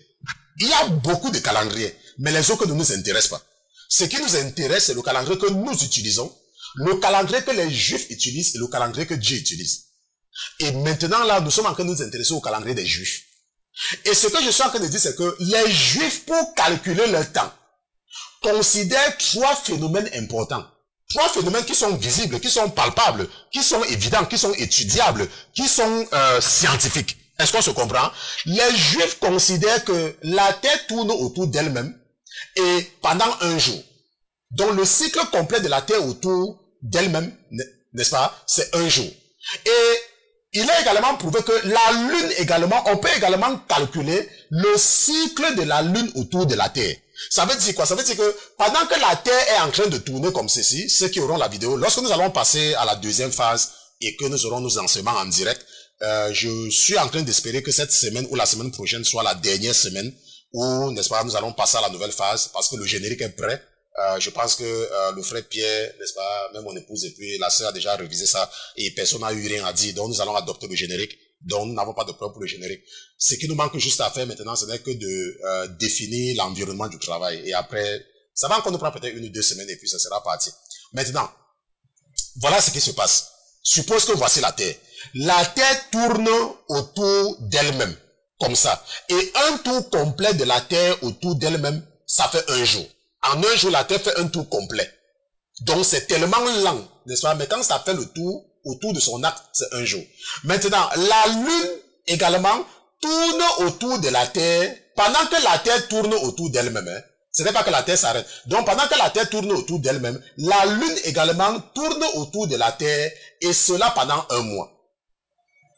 Il y a beaucoup de calendriers, mais les autres ne nous intéressent pas. Ce qui nous intéresse, c'est le calendrier que nous utilisons, le calendrier que les Juifs utilisent et le calendrier que Dieu utilise. Et maintenant, là, nous sommes en train de nous intéresser au calendrier des Juifs. Et ce que je suis en train de dire, c'est que les Juifs, pour calculer leur temps, considèrent 3 phénomènes importants. 3 phénomènes qui sont visibles, qui sont palpables, qui sont évidents, qui sont étudiables, qui sont scientifiques. Est-ce qu'on se comprend? Les Juifs considèrent que la Terre tourne autour d'elle-même et pendant 1 jour. Donc le cycle complet de la Terre autour d'elle-même, n'est-ce pas, c'est 1 jour. Et il est également prouvé que la Lune également, on peut également calculer le cycle de la Lune autour de la Terre. Ça veut dire quoi? Ça veut dire que pendant que la Terre est en train de tourner comme ceci, ceux qui auront la vidéo, lorsque nous allons passer à la 2e phase et que nous aurons nos enseignements en direct, je suis en train d'espérer que cette semaine ou la semaine prochaine soit la dernière semaine où, n'est-ce pas, nous allons passer à la nouvelle phase parce que le générique est prêt. Je pense que le frère Pierre, n'est-ce pas, même mon épouse et puis la sœur a déjà révisé ça et personne n'a eu rien à dire. Donc nous allons adopter le générique. Donc nous n'avons pas de problème pour le générique. Ce qui nous manque juste à faire maintenant, ce n'est que de définir l'environnement du travail. Et après, ça va encore nous prendre peut-être 1 ou 2 semaines et puis ça sera parti. Maintenant, voilà ce qui se passe. Suppose que voici la Terre. La Terre tourne autour d'elle-même, comme ça. Et un tour complet de la Terre autour d'elle-même, ça fait 1 jour. En 1 jour, la Terre fait un tour complet. Donc c'est tellement lent, n'est-ce pas? Mais quand ça fait le tour autour de son axe, c'est 1 jour. Maintenant, la Lune également tourne autour de la Terre pendant que la Terre tourne autour d'elle-même. Hein. Ce n'est pas que la Terre s'arrête. Donc pendant que la Terre tourne autour d'elle-même, la Lune également tourne autour de la Terre et cela pendant 1 mois.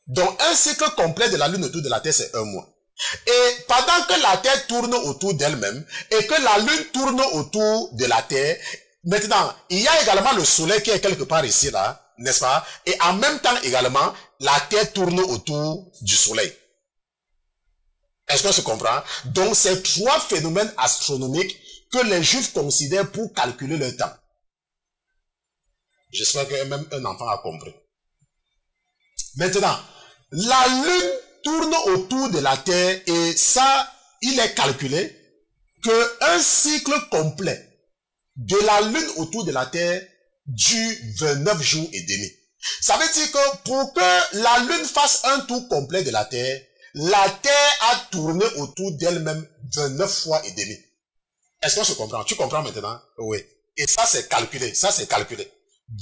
Donc un cycle complet de la Lune autour de la Terre, c'est 1 mois. Et pendant que la Terre tourne autour d'elle-même et que la Lune tourne autour de la Terre, maintenant, il y a également le Soleil qui est quelque part ici, là, n'est-ce pas? Et en même temps également, la Terre tourne autour du Soleil. Est-ce qu'on se comprend? Donc, c'est 3 phénomènes astronomiques que les Juifs considèrent pour calculer leur temps. J'espère que même un enfant a compris. Maintenant, la Lune tourne autour de la Terre et ça, il est calculé que un cycle complet de la Lune autour de la Terre dure 29 jours et demi. Ça veut dire que pour que la Lune fasse un tour complet de la Terre a tourné autour d'elle-même 29 fois et demi. Est-ce qu'on se comprend? Tu comprends maintenant? Oui. Et ça, c'est calculé. Ça, c'est calculé.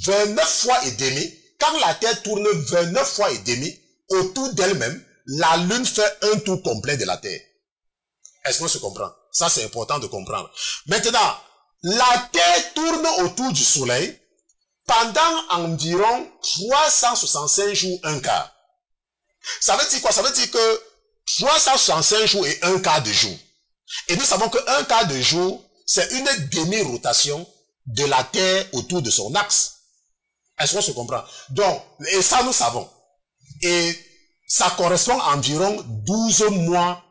29 fois et demi. Quand la Terre tourne 29 fois et demi autour d'elle-même, la Lune fait un tour complet de la Terre. Est-ce qu'on se comprend? Ça, c'est important de comprendre. Maintenant, la Terre tourne autour du Soleil pendant environ 365 jours, 1 quart. Ça veut dire quoi? Ça veut dire que 365 jours et 1 quart de jour. Et nous savons que 1 quart de jour, c'est une demi-rotation de la Terre autour de son axe. Est-ce qu'on se comprend? Donc, et ça nous savons. Et ça correspond à environ 12 mois,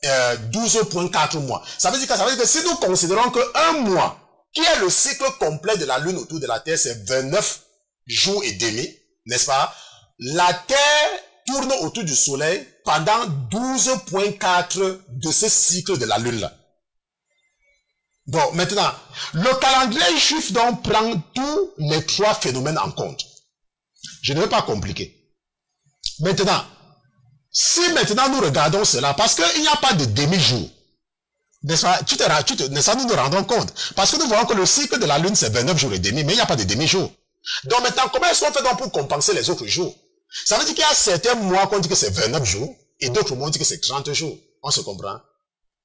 12,4 mois. Ça veut dire que si nous considérons que 1 mois, qui est le cycle complet de la Lune autour de la Terre, c'est 29 jours et demi, n'est-ce pas? La Terre tourne autour du Soleil pendant 12,4 de ce cycle de la Lune-là. Bon, maintenant, le calendrier juif donc prend tous les 3 phénomènes en compte. Je ne vais pas compliquer. Maintenant, si maintenant nous regardons cela, parce qu'il n'y a pas de demi-jour, n'est-ce pas, nous nous rendons compte. Parce que nous voyons que le cycle de la Lune, c'est 29 jours et demi, mais il n'y a pas de demi-jour. Donc maintenant, comment est-ce qu'on fait donc pour compenser les autres jours? Ça veut dire qu'il y a certains mois qu'on dit que c'est 29 jours, et d'autres mois on dit que c'est 30 jours. On se comprend?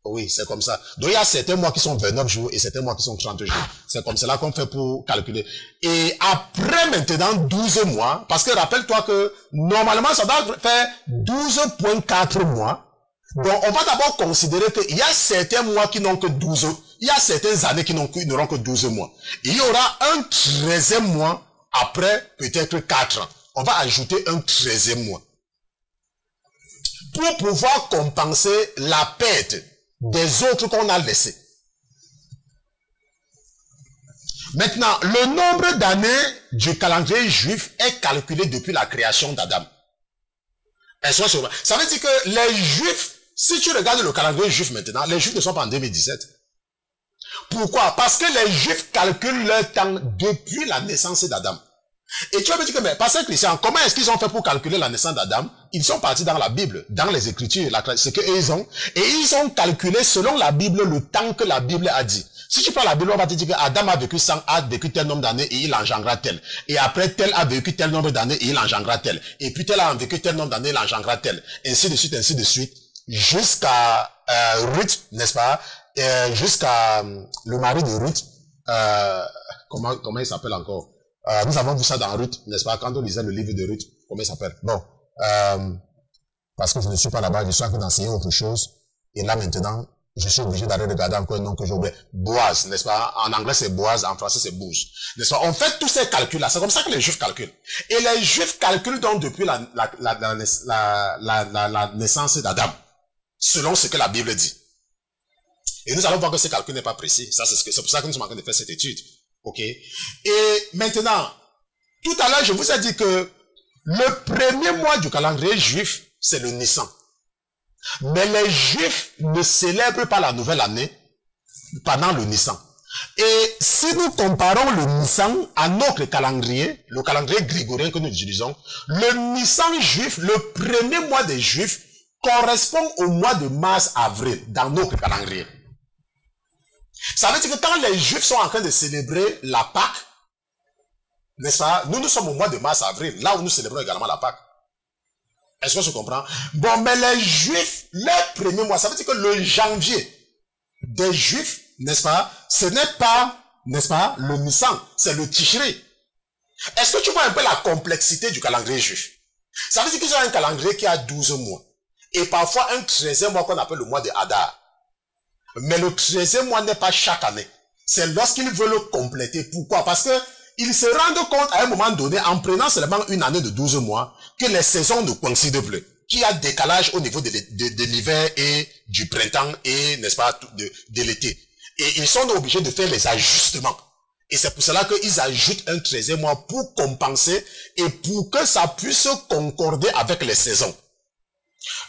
Oui, c'est comme ça. Donc il y a certains mois qui sont 29 jours et certains mois qui sont 30 jours. C'est comme cela qu'on fait pour calculer. Et après maintenant 12 mois, parce que rappelle-toi que normalement ça doit faire 12,4 mois, Donc, on va d'abord considérer qu'il y a certains mois qui n'ont que 12, il y a certaines années qui n'auront que 12 mois. Il y aura un 13e mois après peut-être 4 ans. On va ajouter un 13e mois. Pour pouvoir compenser la perte des autres qu'on a laissés. Maintenant, le nombre d'années du calendrier juif est calculé depuis la création d'Adam. Ça veut dire que les juifs, si tu regardes le calendrier juif maintenant, les juifs ne sont pas en 2017. Pourquoi? Parce que les juifs calculent leur temps depuis la naissance d'Adam. Et tu vas me dire que, mais pasteur Christian, comment est-ce qu'ils ont fait pour calculer la naissance d'Adam? Ils sont partis dans la Bible, dans les Écritures, ce qu'ils ont. Et ils ont calculé selon la Bible le temps que la Bible a dit. Si tu prends la Bible, on va te dire que Adam a vécu 100, a vécu tel nombre d'années et il engendra tel. Et après, tel a vécu tel nombre d'années et il engendra tel. Et puis tel a vécu tel nombre d'années et il engendra tel. Ainsi de suite, jusqu'à Ruth, n'est-ce pas? Jusqu'à le mari de Ruth, comment il s'appelle encore? Nous avons vu ça dans Ruth, n'est-ce pas? Quand on lisait le livre de Ruth, comment il s'appelle? Bon, parce que je ne suis pas là-bas, je suis en train d'enseigner autre chose. Et là maintenant, je suis obligé d'aller regarder encore un nom que j'ai oublié. Boaz, n'est-ce pas? En anglais c'est Boaz, en français c'est Bouz. N'est-ce pas? On fait tous ces calculs-là. C'est comme ça que les Juifs calculent. Et les Juifs calculent donc depuis la naissance d'Adam, selon ce que la Bible dit. Et nous allons voir que ce calcul n'est pas précis. C'est pour ça que nous sommes en train de faire cette étude. Ok? Et maintenant, tout à l'heure, je vous ai dit que le premier mois du calendrier juif, c'est le Nissan. Mais les Juifs ne célèbrent pas la nouvelle année pendant le Nissan. Et si nous comparons le Nissan à notre calendrier, le calendrier grégorien que nous utilisons, le Nissan juif, le premier mois des Juifs, correspond au mois de mars-avril dans notre calendrier. Ça veut dire que quand les Juifs sont en train de célébrer la Pâque, n'est-ce pas? Nous sommes au mois de mars-avril, là où nous célébrons également la Pâque. Est-ce qu'on se comprend? Bon, mais les Juifs, leur premier mois, ça veut dire que le janvier des Juifs, n'est-ce pas? Ce n'est pas, n'est-ce pas, le Nissan, c'est le Tishri. Est-ce que tu vois un peu la complexité du calendrier juif? Ça veut dire qu'ils ont un calendrier qui a 12 mois. Et parfois un 13e mois qu'on appelle le mois de Hadar. Mais le 13e mois n'est pas chaque année. C'est lorsqu'ils veulent le compléter. Pourquoi? Parce que ils se rendent compte à un moment donné, en prenant seulement une année de 12 mois, que les saisons ne coïncident plus. Qu'il y a décalage au niveau de l'hiver et du printemps et, n'est-ce pas, de l'été. Et ils sont obligés de faire les ajustements. Et c'est pour cela qu'ils ajoutent un 13e mois pour compenser et pour que ça puisse concorder avec les saisons.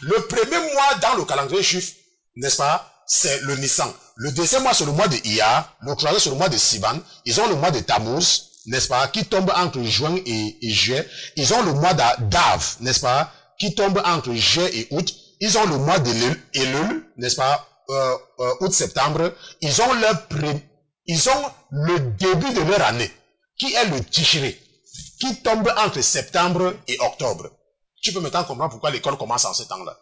Le premier mois dans le calendrier juif, n'est-ce pas, c'est le Nissan. Le deuxième mois, c'est le mois de Iyar. Le troisième, c'est le mois de Sivan. Ils ont le mois de Tammuz, n'est-ce pas, qui tombe entre juin et juillet. Ils ont le mois d'Av, n'est-ce pas, qui tombe entre juillet et août. Ils ont le mois de Elul, n'est-ce pas, août-septembre. Ils ont le début de leur année, qui est le Tishri, qui tombe entre septembre et octobre. Tu peux maintenant comprendre pourquoi l'école commence en ce temps-là.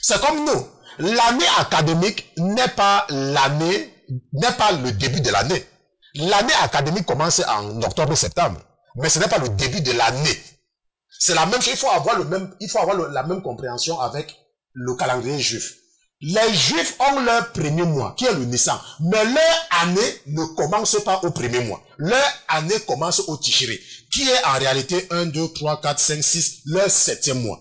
C'est comme nous. L'année académique n'est pas le début de l'année. L'année académique commence en octobre-septembre. Mais ce n'est pas le début de l'année. C'est la même chose. Il faut avoir la même compréhension avec le calendrier juif. Les Juifs ont leur premier mois, qui est le Nissan. Mais leur année ne commence pas au premier mois. Leur année commence au Tishri, qui est en réalité 1, 2, 3, 4, 5, 6, leur 7e mois.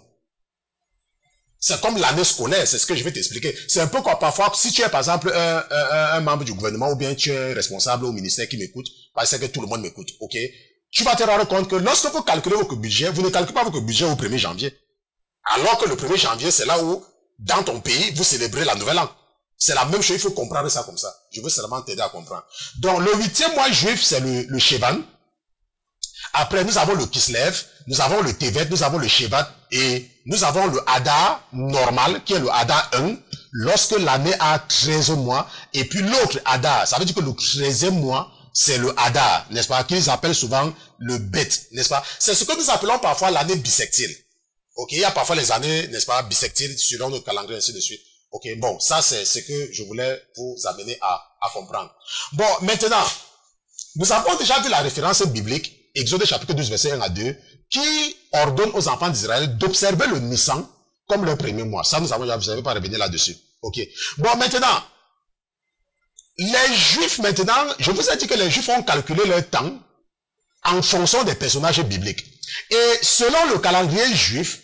C'est comme l'année scolaire, c'est ce que je vais t'expliquer. C'est un peu comme parfois, si tu es par exemple un membre du gouvernement ou bien tu es responsable au ministère qui m'écoute, parce que tout le monde m'écoute, ok? Tu vas te rendre compte que lorsque vous calculez votre budget, vous ne calculez pas votre budget au 1er janvier. Alors que le 1er janvier, c'est là où, dans ton pays, vous célébrez la nouvelle an. C'est la même chose, il faut comprendre ça comme ça. Je veux seulement t'aider à comprendre. Donc, le 8e mois juif, c'est le Shevan. Après, nous avons le Kislev, nous avons le Tevet, nous avons le Shevat, et nous avons le Hadar normal, qui est le Hadar 1, lorsque l'année a 13 mois, et puis l'autre Hadar, ça veut dire que le 13e mois, c'est le Hadar, n'est-ce pas, qu'ils appellent souvent le Bet, n'est-ce pas? C'est ce que nous appelons parfois l'année bissextile. Ok, il y a parfois les années, n'est-ce pas, bissextiles, selon notre calendrier, ainsi de suite. Ok, bon, ça c'est ce que je voulais vous amener à comprendre. Bon, maintenant, nous avons déjà vu la référence biblique, Exode chapitre 12, verset 1 à 2, qui ordonne aux enfants d'Israël d'observer le Nissan comme le premier mois. Ça, vous n'avez pas revenir là-dessus. Ok. Bon, maintenant, les Juifs, maintenant, je vous ai dit que les Juifs ont calculé leur temps en fonction des personnages bibliques. Et selon le calendrier juif,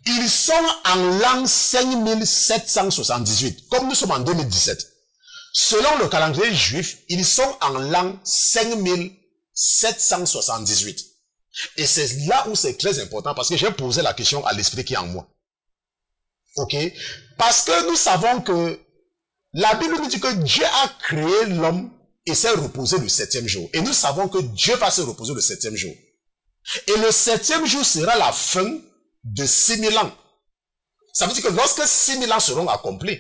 ils sont en l'an 5778, comme nous sommes en 2017. Selon le calendrier juif, ils sont en l'an 5778. Et c'est là où c'est très important, parce que j'ai posé la question à l'esprit qui est en moi. Ok? Parce que nous savons que la Bible nous dit que Dieu a créé l'homme et s'est reposé le 7e jour. Et nous savons que Dieu va se reposer le 7e jour. Et le 7e jour sera la fin de 6000 ans. Ça veut dire que lorsque 6000 ans seront accomplis,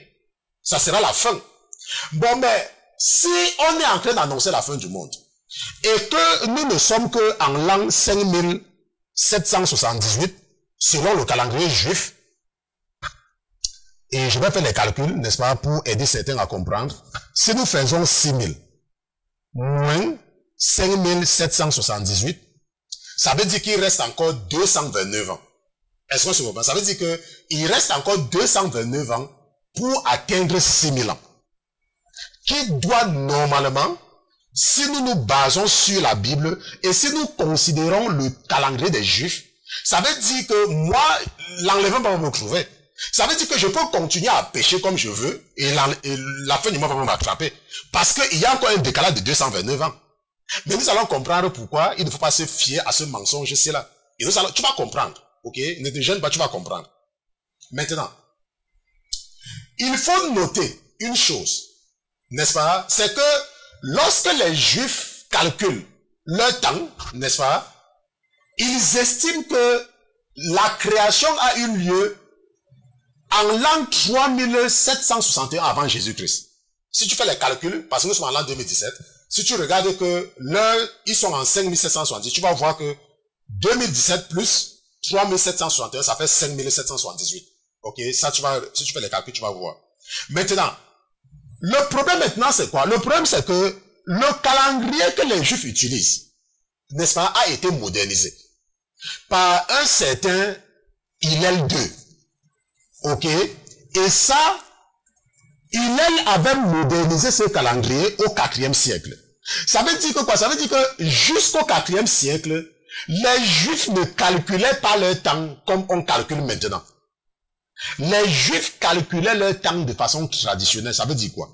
ça sera la fin. Bon, mais si on est en train d'annoncer la fin du monde, et que nous ne sommes qu'en l'an 5778, selon le calendrier juif, et je vais faire les calculs, n'est-ce pas, pour aider certains à comprendre, si nous faisons 6000 moins 5778, ça veut dire qu'il reste encore 229 ans. Est-ce qu'on se comprend? Ça veut dire qu'il reste encore 229 ans pour atteindre 6000 ans. Qui doit normalement, si nous nous basons sur la Bible et si nous considérons le calendrier des Juifs, ça veut dire que moi, l'enlèvement va me trouver. Ça veut dire que je peux continuer à pécher comme je veux et la fin du mois va m'attraper. Parce qu'il y a encore un décalage de 229 ans. Mais nous allons comprendre pourquoi il ne faut pas se fier à ce mensonge-ci là. Et nous allons, tu vas comprendre. Ok? Ne te gêne pas, tu vas comprendre. Maintenant, il faut noter une chose. N'est-ce pas? C'est que lorsque les Juifs calculent leur temps, n'est-ce pas? Ils estiment que la création a eu lieu en l'an 3761 avant Jésus-Christ. Si tu fais les calculs, parce que nous sommes en l'an 2017, si tu regardes que ils sont en 5770, tu vas voir que 2017 plus 3761, ça fait 5778. Ok? Ça, si tu fais les calculs, tu vas voir. Maintenant, le problème maintenant, c'est quoi? Le problème, c'est que le calendrier que les Juifs utilisent, n'est-ce pas, a été modernisé par un certain Hillel II. Ok? Et ça, Hillel avait modernisé ce calendrier au 4e siècle. Ça veut dire que quoi? Ça veut dire que jusqu'au 4e siècle, les Juifs ne calculaient pas leur temps comme on calcule maintenant. Les Juifs calculaient leur temps de façon traditionnelle. Ça veut dire quoi?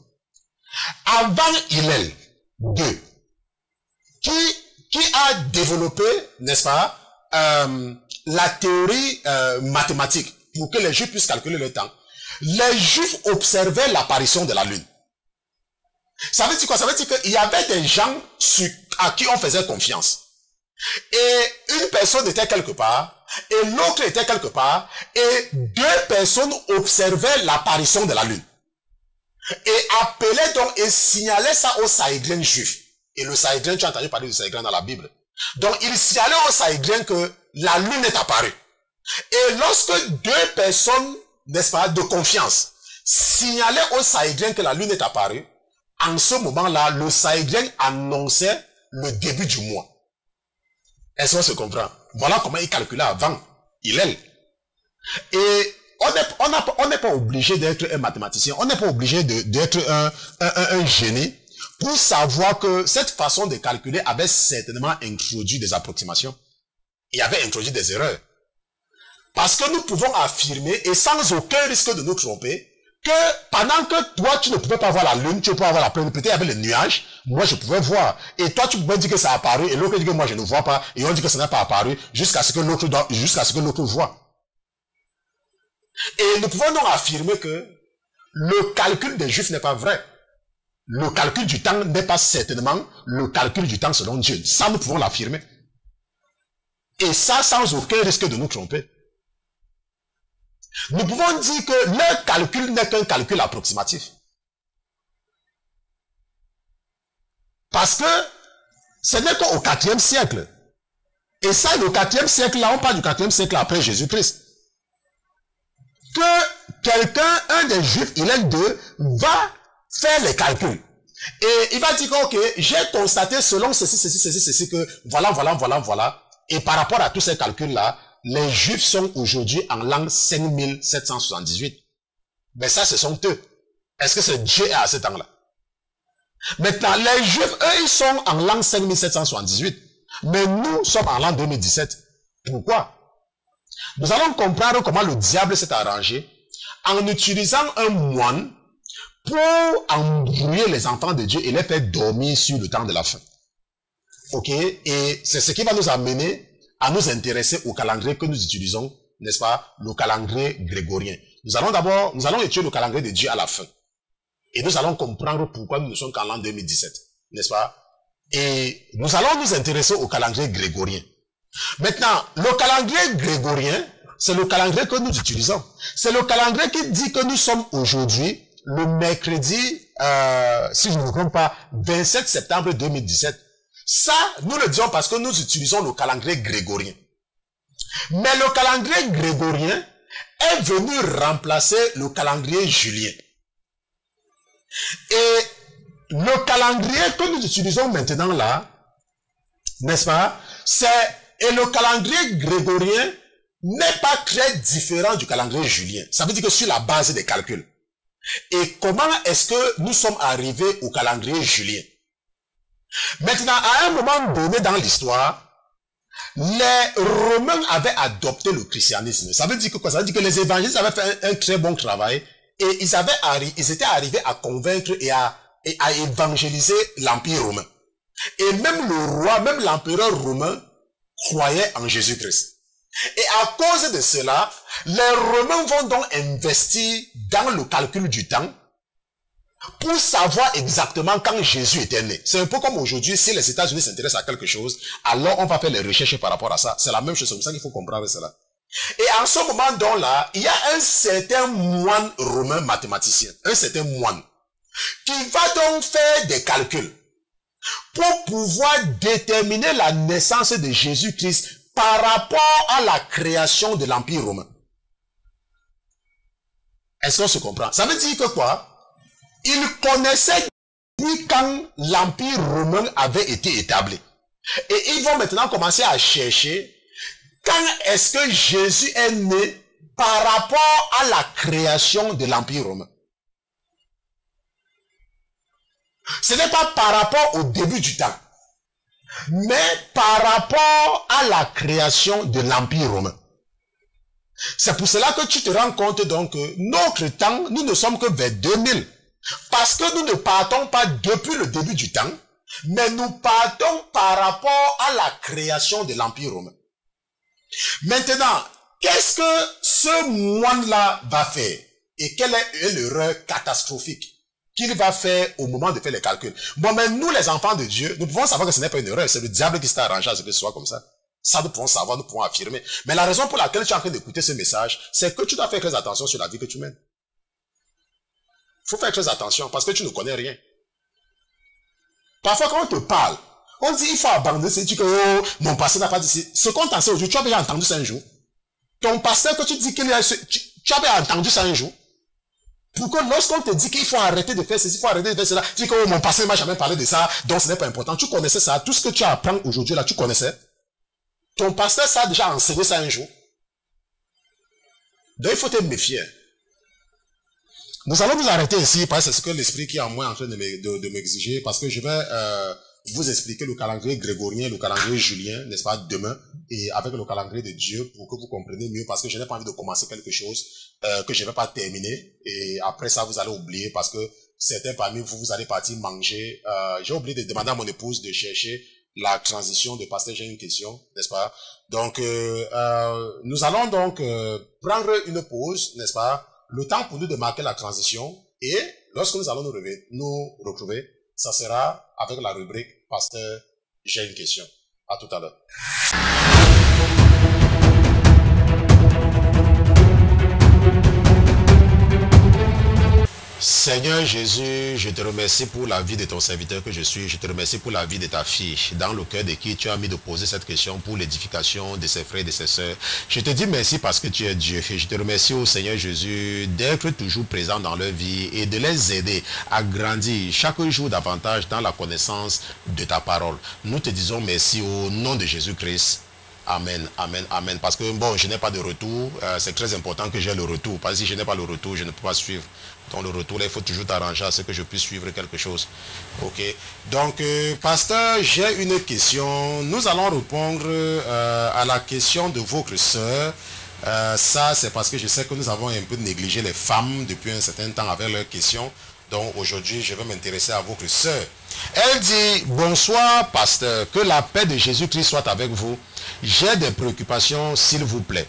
Avant Hillel II, qui a développé, n'est-ce pas, la théorie mathématique pour que les Juifs puissent calculer le temps, les Juifs observaient l'apparition de la lune. Ça veut dire quoi? Ça veut dire qu'il y avait des gens à qui on faisait confiance. Et une personne était quelque part, et l'autre était quelque part, et deux personnes observaient l'apparition de la lune. Et appelaient donc et signalaient ça aux Sanhédrin juifs. Et le Sanhédrin, tu as entendu parler du Sanhédrin dans la Bible. Donc il signalait aux Sanhédrin que la lune est apparue. Et lorsque deux personnes, n'est-ce pas, de confiance, signalaient au Sanhédrin que la lune est apparue, en ce moment-là, le Sanhédrin annonçait le début du mois. Est-ce qu'on se comprend? Voilà comment il calculait avant Hillel. Et on n'est pas obligé d'être un mathématicien, on n'est pas obligé d'être un génie pour savoir que cette façon de calculer avait certainement introduit des approximations. Il avait introduit des erreurs. Parce que nous pouvons affirmer, et sans aucun risque de nous tromper, que pendant que toi tu ne pouvais pas voir la lune, tu pouvais avoir la pleine, peut-être il y avait les nuages, moi je pouvais voir. Et toi tu pouvais dire que ça a apparu, et l'autre dit que moi je ne vois pas, et on dit que ça n'a pas apparu, jusqu'à ce que l'autre voit. Et nous pouvons donc affirmer que le calcul des Juifs n'est pas vrai. Le calcul du temps n'est pas certainement le calcul du temps selon Dieu. Ça, nous pouvons l'affirmer. Et ça, sans aucun risque de nous tromper. Nous pouvons dire que leur calcul n'est qu'un calcul approximatif. Parce que ce n'est qu'au 4e siècle. Et ça, le 4e siècle, là, on parle du 4e siècle après Jésus-Christ. Que quelqu'un, un des Juifs, Hillel II, va faire les calculs. Et il va dire que, ok, j'ai constaté selon ceci, que voilà. Et par rapport à tous ces calculs-là, les Juifs sont aujourd'hui en l'an 5778. Mais ça, ce sont eux. Est-ce que c'est Dieu à ce temps-là? Maintenant, les Juifs, eux, ils sont en l'an 5778. Mais nous sommes en l'an 2017. Pourquoi? Nous allons comprendre comment le diable s'est arrangé en utilisant un moine pour embrouiller les enfants de Dieu et les faire dormir sur le temps de la fin. Ok? Et c'est ce qui va nous amener à nous intéresser au calendrier que nous utilisons, n'est-ce pas? Le calendrier grégorien. Nous allons étudier le calendrier de Dieu à la fin. Et nous allons comprendre pourquoi nous ne sommes qu'en l'an 2017. N'est-ce pas? Et nous allons nous intéresser au calendrier grégorien. Maintenant, le calendrier grégorien, c'est le calendrier que nous utilisons. C'est le calendrier qui dit que nous sommes aujourd'hui, le mercredi, si je ne me trompe pas, 27 septembre 2017. Ça, nous le disons parce que nous utilisons le calendrier grégorien. Mais le calendrier grégorien est venu remplacer le calendrier julien. Et le calendrier que nous utilisons maintenant là, n'est-ce pas, et le calendrier grégorien n'est pas très différent du calendrier julien. Ça veut dire que sur la base des calculs. Et comment est-ce que nous sommes arrivés au calendrier julien? Maintenant, à un moment donné dans l'histoire, les Romains avaient adopté le christianisme. Ça veut dire que quoi? Ça veut dire que les évangélistes avaient fait un très bon travail et ils étaient arrivés à convaincre et à évangéliser l'Empire romain. Et même le roi, même l'empereur romain croyait en Jésus-Christ. Et à cause de cela, les Romains vont donc investir dans le calcul du temps pour savoir exactement quand Jésus était né. C'est un peu comme aujourd'hui, si les États-Unis s'intéressent à quelque chose, alors on va faire les recherches par rapport à ça. C'est la même chose, c'est comme ça qu'il faut comprendre cela. Et en ce moment donc là, il y a un certain moine romain mathématicien, un certain moine, qui va donc faire des calculs pour pouvoir déterminer la naissance de Jésus-Christ par rapport à la création de l'Empire romain. Est-ce qu'on se comprend? Ça veut dire que quoi? Il connaissait quand l'Empire romain avait été établi. Et ils vont maintenant commencer à chercher quand est-ce que Jésus est né par rapport à la création de l'Empire romain. Ce n'est pas par rapport au début du temps, mais par rapport à la création de l'Empire romain. C'est pour cela que tu te rends compte donc que notre temps, nous ne sommes que vers 2000. Parce que nous ne partons pas depuis le début du temps, mais nous partons par rapport à la création de l'Empire romain. Maintenant, qu'est-ce que ce moine-là va faire? Et quelle est l'erreur catastrophique qu'il va faire au moment de faire les calculs? Bon, mais nous, les enfants de Dieu, nous pouvons savoir que ce n'est pas une erreur, c'est le diable qui s'est arrangé à ce que ce soit comme ça. Ça, nous pouvons savoir, nous pouvons affirmer. Mais la raison pour laquelle tu es en train d'écouter ce message, c'est que tu dois faire très attention sur la vie que tu mènes. Il faut faire très attention parce que tu ne connais rien. Parfois, quand on te parle, on dit il faut abandonner, c'est dire que oh, mon pasteur n'a pas dit ce qu'on t'enseigne aujourd'hui, tu as déjà entendu ça un jour. Ton pasteur que tu dis qu'il a, tu avais entendu ça un jour. Pourquoi lorsqu'on te dit qu'il faut arrêter de faire ceci, il faut arrêter de faire cela, tu dis que oh, mon pasteur ne m'a jamais parlé de ça, donc ce n'est pas important. Tu connaissais ça, tout ce que tu apprends aujourd'hui là, tu connaissais. Ton pasteur ça a déjà enseigné ça un jour. Donc il faut te méfier. Nous allons nous arrêter ici parce que c'est ce que l'esprit qui est en moi est en train de m'exiger, parce que je vais vous expliquer le calendrier grégorien, le calendrier julien, n'est-ce pas, demain, et avec le calendrier de Dieu pour que vous compreniez mieux, parce que je n'ai pas envie de commencer quelque chose que je ne vais pas terminer, et après ça vous allez oublier, parce que certains parmi vous, vous allez partir manger. J'ai oublié de demander à mon épouse de chercher la transition de pasteur, j'ai une question, n'est-ce pas? Donc, nous allons donc prendre une pause, n'est-ce pas? Le temps pour nous de marquer la transition, et lorsque nous allons nous retrouver, ça sera avec la rubrique « Pasteur, j'ai une question ». À tout à l'heure. Seigneur Jésus, je te remercie pour la vie de ton serviteur que je suis. Je te remercie pour la vie de ta fille, dans le cœur de qui tu as mis de poser cette question pour l'édification de ses frères et de ses sœurs. Je te dis merci parce que tu es Dieu. Et je te remercie au Seigneur Jésus d'être toujours présent dans leur vie et de les aider à grandir chaque jour davantage dans la connaissance de ta parole. Nous te disons merci au nom de Jésus-Christ. Amen, amen, amen. Parce que bon, je n'ai pas de retour. C'est très important que j'ai le retour. Parce que si je n'ai pas le retour, je ne peux pas suivre. Donc le retour, là, il faut toujours t'arranger à ce que je puisse suivre quelque chose. Ok. Donc, pasteur, j'ai une question. Nous allons répondre à la question de votre sœur. Ça, c'est parce que je sais que nous avons un peu négligé les femmes depuis un certain temps avec leurs questions. Donc aujourd'hui, je vais m'intéresser à votre sœur. Elle dit, bonsoir pasteur, que la paix de Jésus-Christ soit avec vous. J'ai des préoccupations, s'il vous plaît.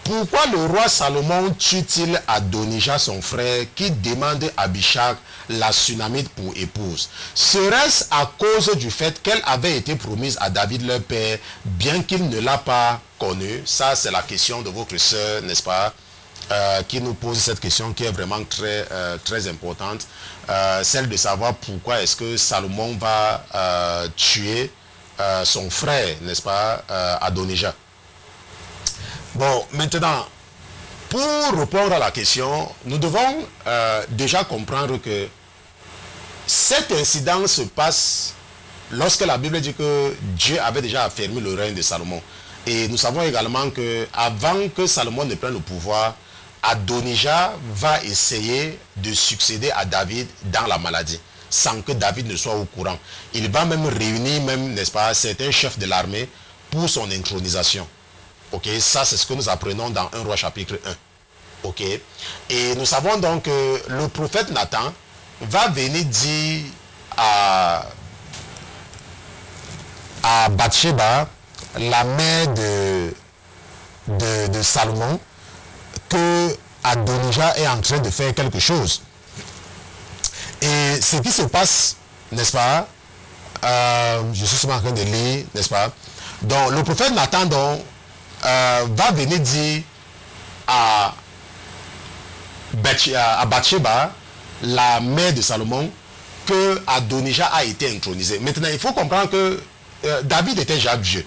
Pourquoi le roi Salomon tue-t-il Adonija, son frère, qui demande à Abishag la Sunamite pour épouse? Serait-ce à cause du fait qu'elle avait été promise à David leur père, bien qu'il ne l'a pas connue? Ça, c'est la question de votre sœur, n'est-ce pas, qui nous pose cette question qui est vraiment très, très importante. Celle de savoir pourquoi est-ce que Salomon va tuer son frère, n'est-ce pas, Adonija. Bon, maintenant, pour répondre à la question, nous devons déjà comprendre que cet incident se passe lorsque la Bible dit que Dieu avait déjà affermi le règne de Salomon. Et nous savons également que avant que Salomon ne prenne le pouvoir, Adonija va essayer de succéder à David dans la maladie, sans que David ne soit au courant. Il va même réunir, n'est-ce pas, certains chefs de l'armée pour son intronisation. Ok, ça c'est ce que nous apprenons dans 1 Roi chapitre 1. Ok, et nous savons donc que le prophète Nathan va venir dire à Bathsheba, la mère de Salomon, que Adonija est en train de faire quelque chose. Et ce qui se passe, n'est-ce pas, je suis seulement en train de lire, n'est-ce pas, donc le prophète Nathan donc va venir dire à Bathsheba, la mère de Salomon, que Adonija a été intronisé. Maintenant, il faut comprendre que David était déjà vieux.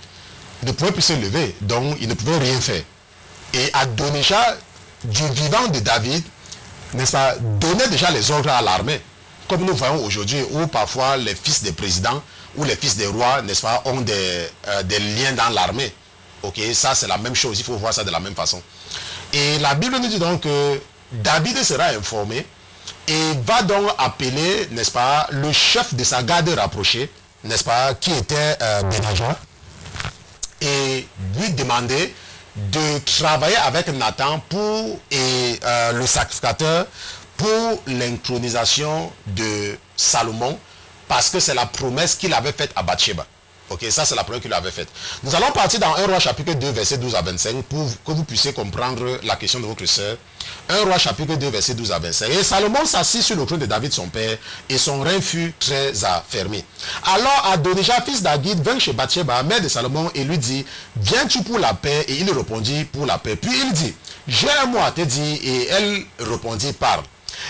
Il ne pouvait plus se lever, donc il ne pouvait rien faire. Et Adonija, du vivant de David, n'est-ce pas, donnait déjà les ordres à l'armée. Comme nous voyons aujourd'hui, où parfois les fils des présidents ou les fils des rois, n'est-ce pas, ont des liens dans l'armée. Ok, ça c'est la même chose, il faut voir ça de la même façon. Et la Bible nous dit donc que David sera informé et va donc appeler, n'est-ce pas, le chef de sa garde rapprochée, n'est-ce pas, qui était Benaja, et lui demander de travailler avec Nathan et le sacrificateur pour l'intronisation de Salomon, parce que c'est la promesse qu'il avait faite à Bathsheba. Ok, ça c'est la promesse qu'il avait faite. Nous allons partir dans 1 Roi chapitre 2 verset 12 à 25 pour que vous puissiez comprendre la question de votre sœur. 1 Roi chapitre 2 verset 12 à 25. Et Salomon s'assit sur le trône de David son père, et son règne fut très affermi. Alors Adonija, fils d'Haggith, vint chez Bathsheba, mère de Salomon, et lui dit, viens-tu pour la paix? Et il répondit, pour la paix. Puis il dit, j'ai un mot à te dire. Et elle répondit, parle.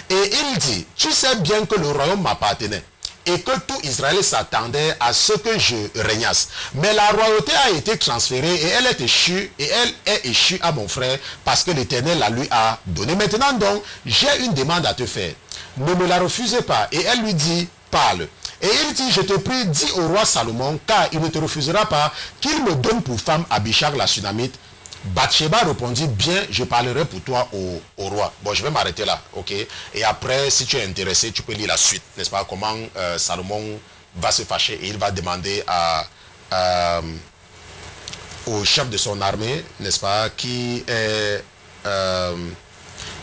Et il dit, tu sais bien que le royaume m'appartenait, et que tout Israël s'attendait à ce que je régnasse. Mais la royauté a été transférée et elle est échue à mon frère parce que l'Éternel la lui a donné. Maintenant donc, j'ai une demande à te faire. Ne me la refusez pas. Et elle lui dit, parle. Et il dit, je te prie, dis au roi Salomon, car il ne te refusera pas, qu'il me donne pour femme Abishag la Sunamite. Bathsheba répondit, bien, je parlerai pour toi au roi. Bon, je vais m'arrêter là, ok? Et après, si tu es intéressé, tu peux lire la suite, n'est-ce pas? Comment Salomon va se fâcher et il va demander au chef de son armée, n'est-ce pas? Qui est...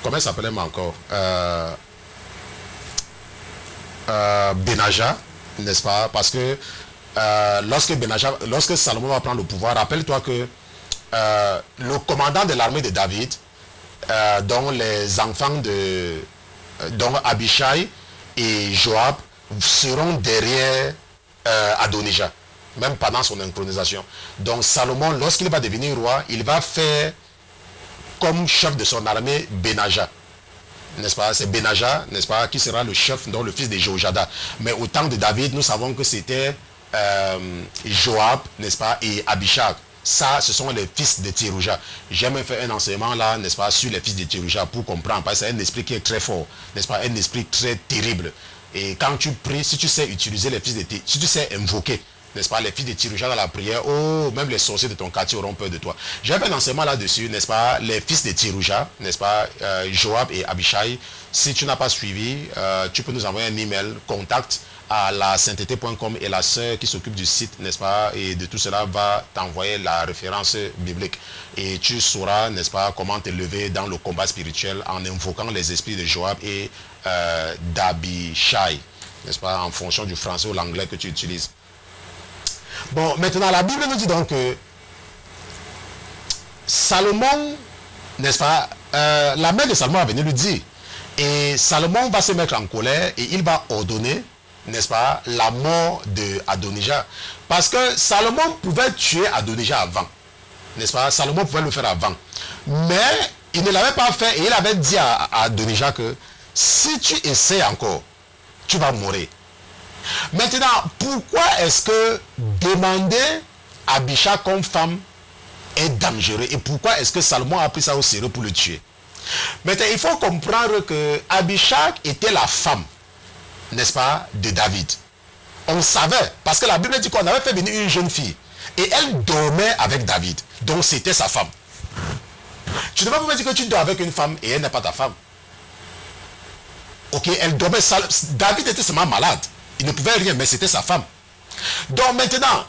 comment il s'appelait encore? Benaja, n'est-ce pas? Parce que lorsque Salomon va prendre le pouvoir, rappelle-toi que le commandant de l'armée de David, dont les enfants dont Abishai et Joab seront derrière Adonija, même pendant son intronisation. Donc Salomon, lorsqu'il va devenir roi, il va faire comme chef de son armée Benaja. N'est-ce pas? C'est Benaja, n'est-ce pas, qui sera le chef, donc le fils de Jéhojada. Mais au temps de David, nous savons que c'était Joab, n'est-ce pas, et Abishag. Ça, ce sont les fils de Thérouja. J'ai même fait un enseignement là, n'est-ce pas, sur les fils de Thérouja pour comprendre. Parce que c'est un esprit qui est très fort, n'est-ce pas, un esprit très terrible. Et quand tu pries, si tu sais utiliser les fils de Thérouja, si tu sais invoquer n'est-ce pas, les fils de Tirouja dans la prière, oh, même les sorciers de ton quartier auront peur de toi. J'ai fait un enseignement là-dessus, n'est-ce pas, les fils de Tirouja, n'est-ce pas, Joab et Abishai. Si tu n'as pas suivi, tu peux nous envoyer un email, contact à la sainteté.com et la sœur qui s'occupe du site, n'est-ce pas, et de tout cela va t'envoyer la référence biblique. Et tu sauras, n'est-ce pas, comment te lever dans le combat spirituel en invoquant les esprits de Joab et d'Abishai, n'est-ce pas, en fonction du français ou l'anglais que tu utilises. Bon, maintenant, la Bible nous dit donc que Salomon, n'est-ce pas, la mère de Salomon a venu lui dire, et Salomon va se mettre en colère et il va ordonner, n'est-ce pas, la mort de Adonijah. Parce que Salomon pouvait tuer Adonijah avant, n'est-ce pas, Salomon pouvait le faire avant. Mais il ne l'avait pas fait et il avait dit à Adonijah que si tu essaies encore, tu vas mourir. Maintenant, pourquoi est-ce que demander Abishai comme femme est dangereux et pourquoi est-ce que Salomon a pris ça au sérieux pour le tuer? Maintenant, il faut comprendre que Abishai était la femme, n'est-ce pas, de David. On savait, parce que la Bible dit qu'on avait fait venir une jeune fille et elle dormait avec David. Donc c'était sa femme. Tu ne peux pas me dire que tu dors avec une femme et elle n'est pas ta femme. Ok, elle dormait. David était seulement malade. Il ne pouvait rien, mais c'était sa femme. Donc maintenant,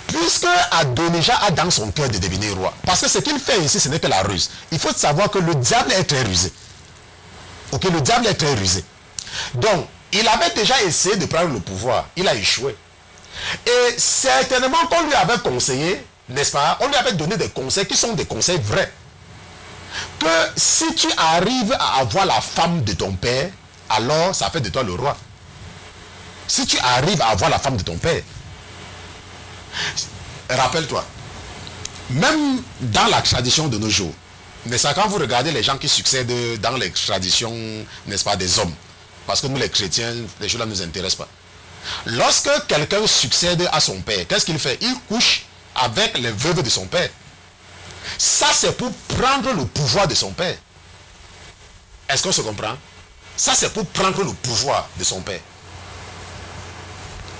puisque Adonijah a dans son cœur de devenir roi, parce que ce qu'il fait ici, ce n'est que la ruse. Il faut savoir que le diable est très rusé. Ok, le diable est très rusé. Donc, il avait déjà essayé de prendre le pouvoir. Il a échoué. Et certainement qu'on lui avait conseillé, n'est-ce pas, on lui avait donné des conseils qui sont des conseils vrais. Que si tu arrives à avoir la femme de ton père, alors ça fait de toi le roi. Si tu arrives à avoir la femme de ton père, rappelle-toi, même dans la tradition de nos jours, mais ça, quand vous regardez les gens qui succèdent dans les traditions, n'est-ce pas, des hommes, parce que nous les chrétiens, les choses là ne nous intéressent pas. Lorsque quelqu'un succède à son père, qu'est-ce qu'il fait? Il couche avec les veuves de son père. Ça, c'est pour prendre le pouvoir de son père. Est-ce qu'on se comprend? Ça, c'est pour prendre le pouvoir de son père.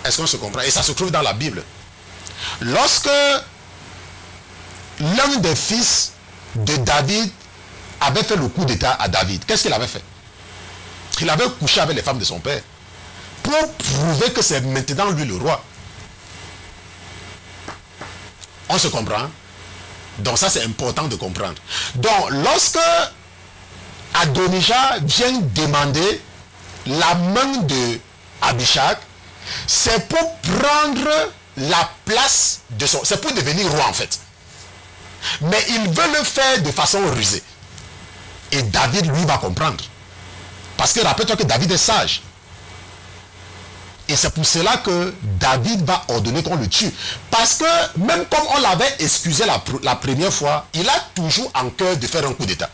Est-ce qu'on se comprend? Et ça se trouve dans la Bible. Lorsque l'un des fils de David avait fait le coup d'état à David, qu'est-ce qu'il avait fait? Il avait couché avec les femmes de son père pour prouver que c'est maintenant lui le roi. On se comprend? Donc ça, c'est important de comprendre. Donc, lorsque Adonijah vient demander la main de Abishai, c'est pour prendre la place de son... C'est pour devenir roi en fait. Mais il veut le faire de façon rusée. Et David, lui, va comprendre. Parce que rappelle-toi que David est sage. Et c'est pour cela que David va ordonner qu'on le tue. Parce que même comme on l'avait excusé la première fois, il a toujours en cœur de faire un coup d'état.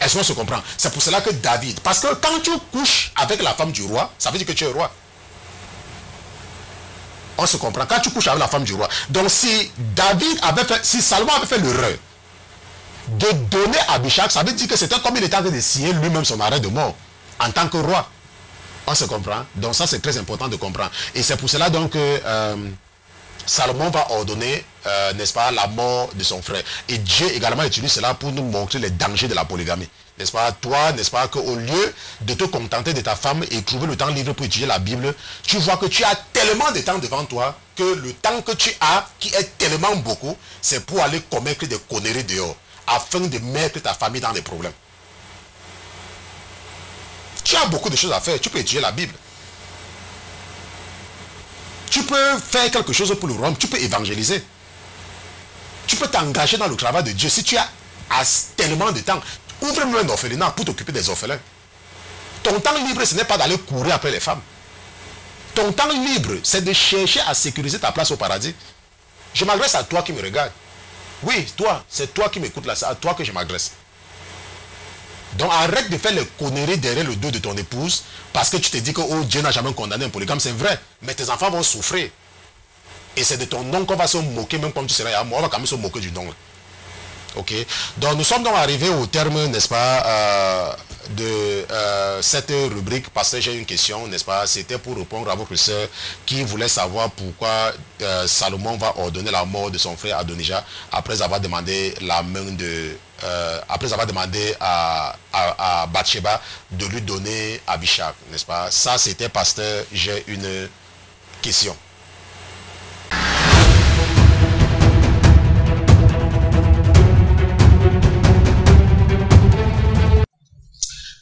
Est-ce qu'on se comprend? C'est pour cela que David... Parce que quand tu couches avec la femme du roi, ça veut dire que tu es roi. On se comprend. Quand tu couches avec la femme du roi. Donc si David avait fait... Si Salomon avait fait l'erreur de donner à Abishai, ça veut dire que c'était comme il était en train de signer lui-même son arrêt de mort en tant que roi. On se comprend. Donc ça, c'est très important de comprendre. Et c'est pour cela donc que Salomon va ordonner, n'est-ce pas, la mort de son frère. Et Dieu également utilise cela pour nous montrer les dangers de la polygamie. N'est-ce pas, toi, n'est-ce pas, qu'au lieu de te contenter de ta femme et trouver le temps libre pour étudier la Bible, tu vois que tu as tellement de temps devant toi que le temps que tu as, qui est tellement beaucoup, c'est pour aller commettre des conneries dehors, afin de mettre ta famille dans des problèmes. Tu as beaucoup de choses à faire, tu peux étudier la Bible. Tu peux faire quelque chose pour le royaume, tu peux évangéliser. Tu peux t'engager dans le travail de Dieu si tu as tellement de temps. Ouvre-moi un orphelinat pour t'occuper des orphelins. Ton temps libre, ce n'est pas d'aller courir après les femmes. Ton temps libre, c'est de chercher à sécuriser ta place au paradis. Je m'adresse à toi qui me regarde. Oui, toi, c'est toi qui m'écoutes là, c'est à toi que je m'adresse. Donc arrête de faire les conneries derrière le dos de ton épouse parce que tu te dis que oh, Dieu n'a jamais condamné un polygame, c'est vrai, mais tes enfants vont souffrir. Et c'est de ton nom qu'on va se moquer, même quand tu seras à moi, on va quand même se moquer du nom. Ok. Donc nous sommes donc arrivés au terme, n'est-ce pas, de cette rubrique, parce que j'ai une question, n'est-ce pas? C'était pour répondre à votre sœur qui voulait savoir pourquoi Salomon va ordonner la mort de son frère Adonijah après avoir demandé la main de... après avoir demandé à Bathsheba de lui donner Abishag, n'est-ce pas? Ça, c'était pasteur, j'ai une question.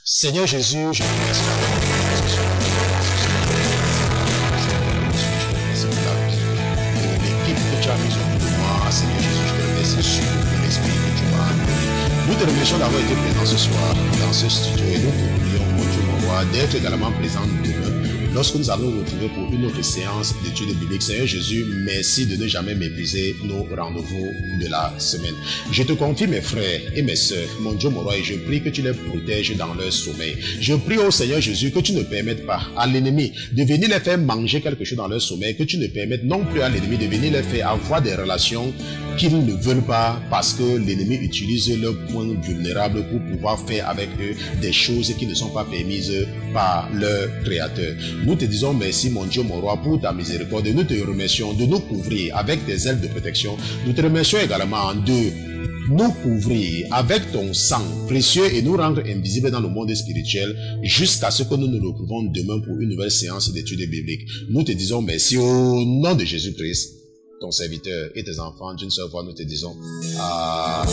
Seigneur Jésus, je te remercie de l'équipe que tu as mise autour de moi. Seigneur Jésus, je te remercie surtout de l'esprit que tu m'as donné. Nous te remercions d'avoir été présent ce soir dans ce studio et nous te prions, mon Dieu, mon roi, d'être également présent demain lorsque nous allons nous retrouver pour une autre séance d'études bibliques. Seigneur Jésus, merci de ne jamais mépriser nos rendez-vous de la semaine. Je te confie mes frères et mes sœurs, mon Dieu, mon roi, et je prie que tu les protèges dans leur sommeil. Je prie au Seigneur Jésus que tu ne permettes pas à l'ennemi de venir les faire manger quelque chose dans leur sommeil, que tu ne permettes non plus à l'ennemi de venir les faire avoir des relations qu'ils ne veulent pas, parce que l'ennemi utilise leurs points vulnérables pour pouvoir faire avec eux des choses qui ne sont pas permises par leur Créateur. Nous te disons merci, mon Dieu, mon roi, pour ta miséricorde, et nous te remercions de nous couvrir avec des ailes de protection. Nous te remercions également de nous couvrir avec ton sang précieux et nous rendre invisibles dans le monde spirituel jusqu'à ce que nous nous retrouvons demain pour une nouvelle séance d'études bibliques. Nous te disons merci au nom de Jésus-Christ, ton serviteur et tes enfants d'une seule voix, nous te disons Amen.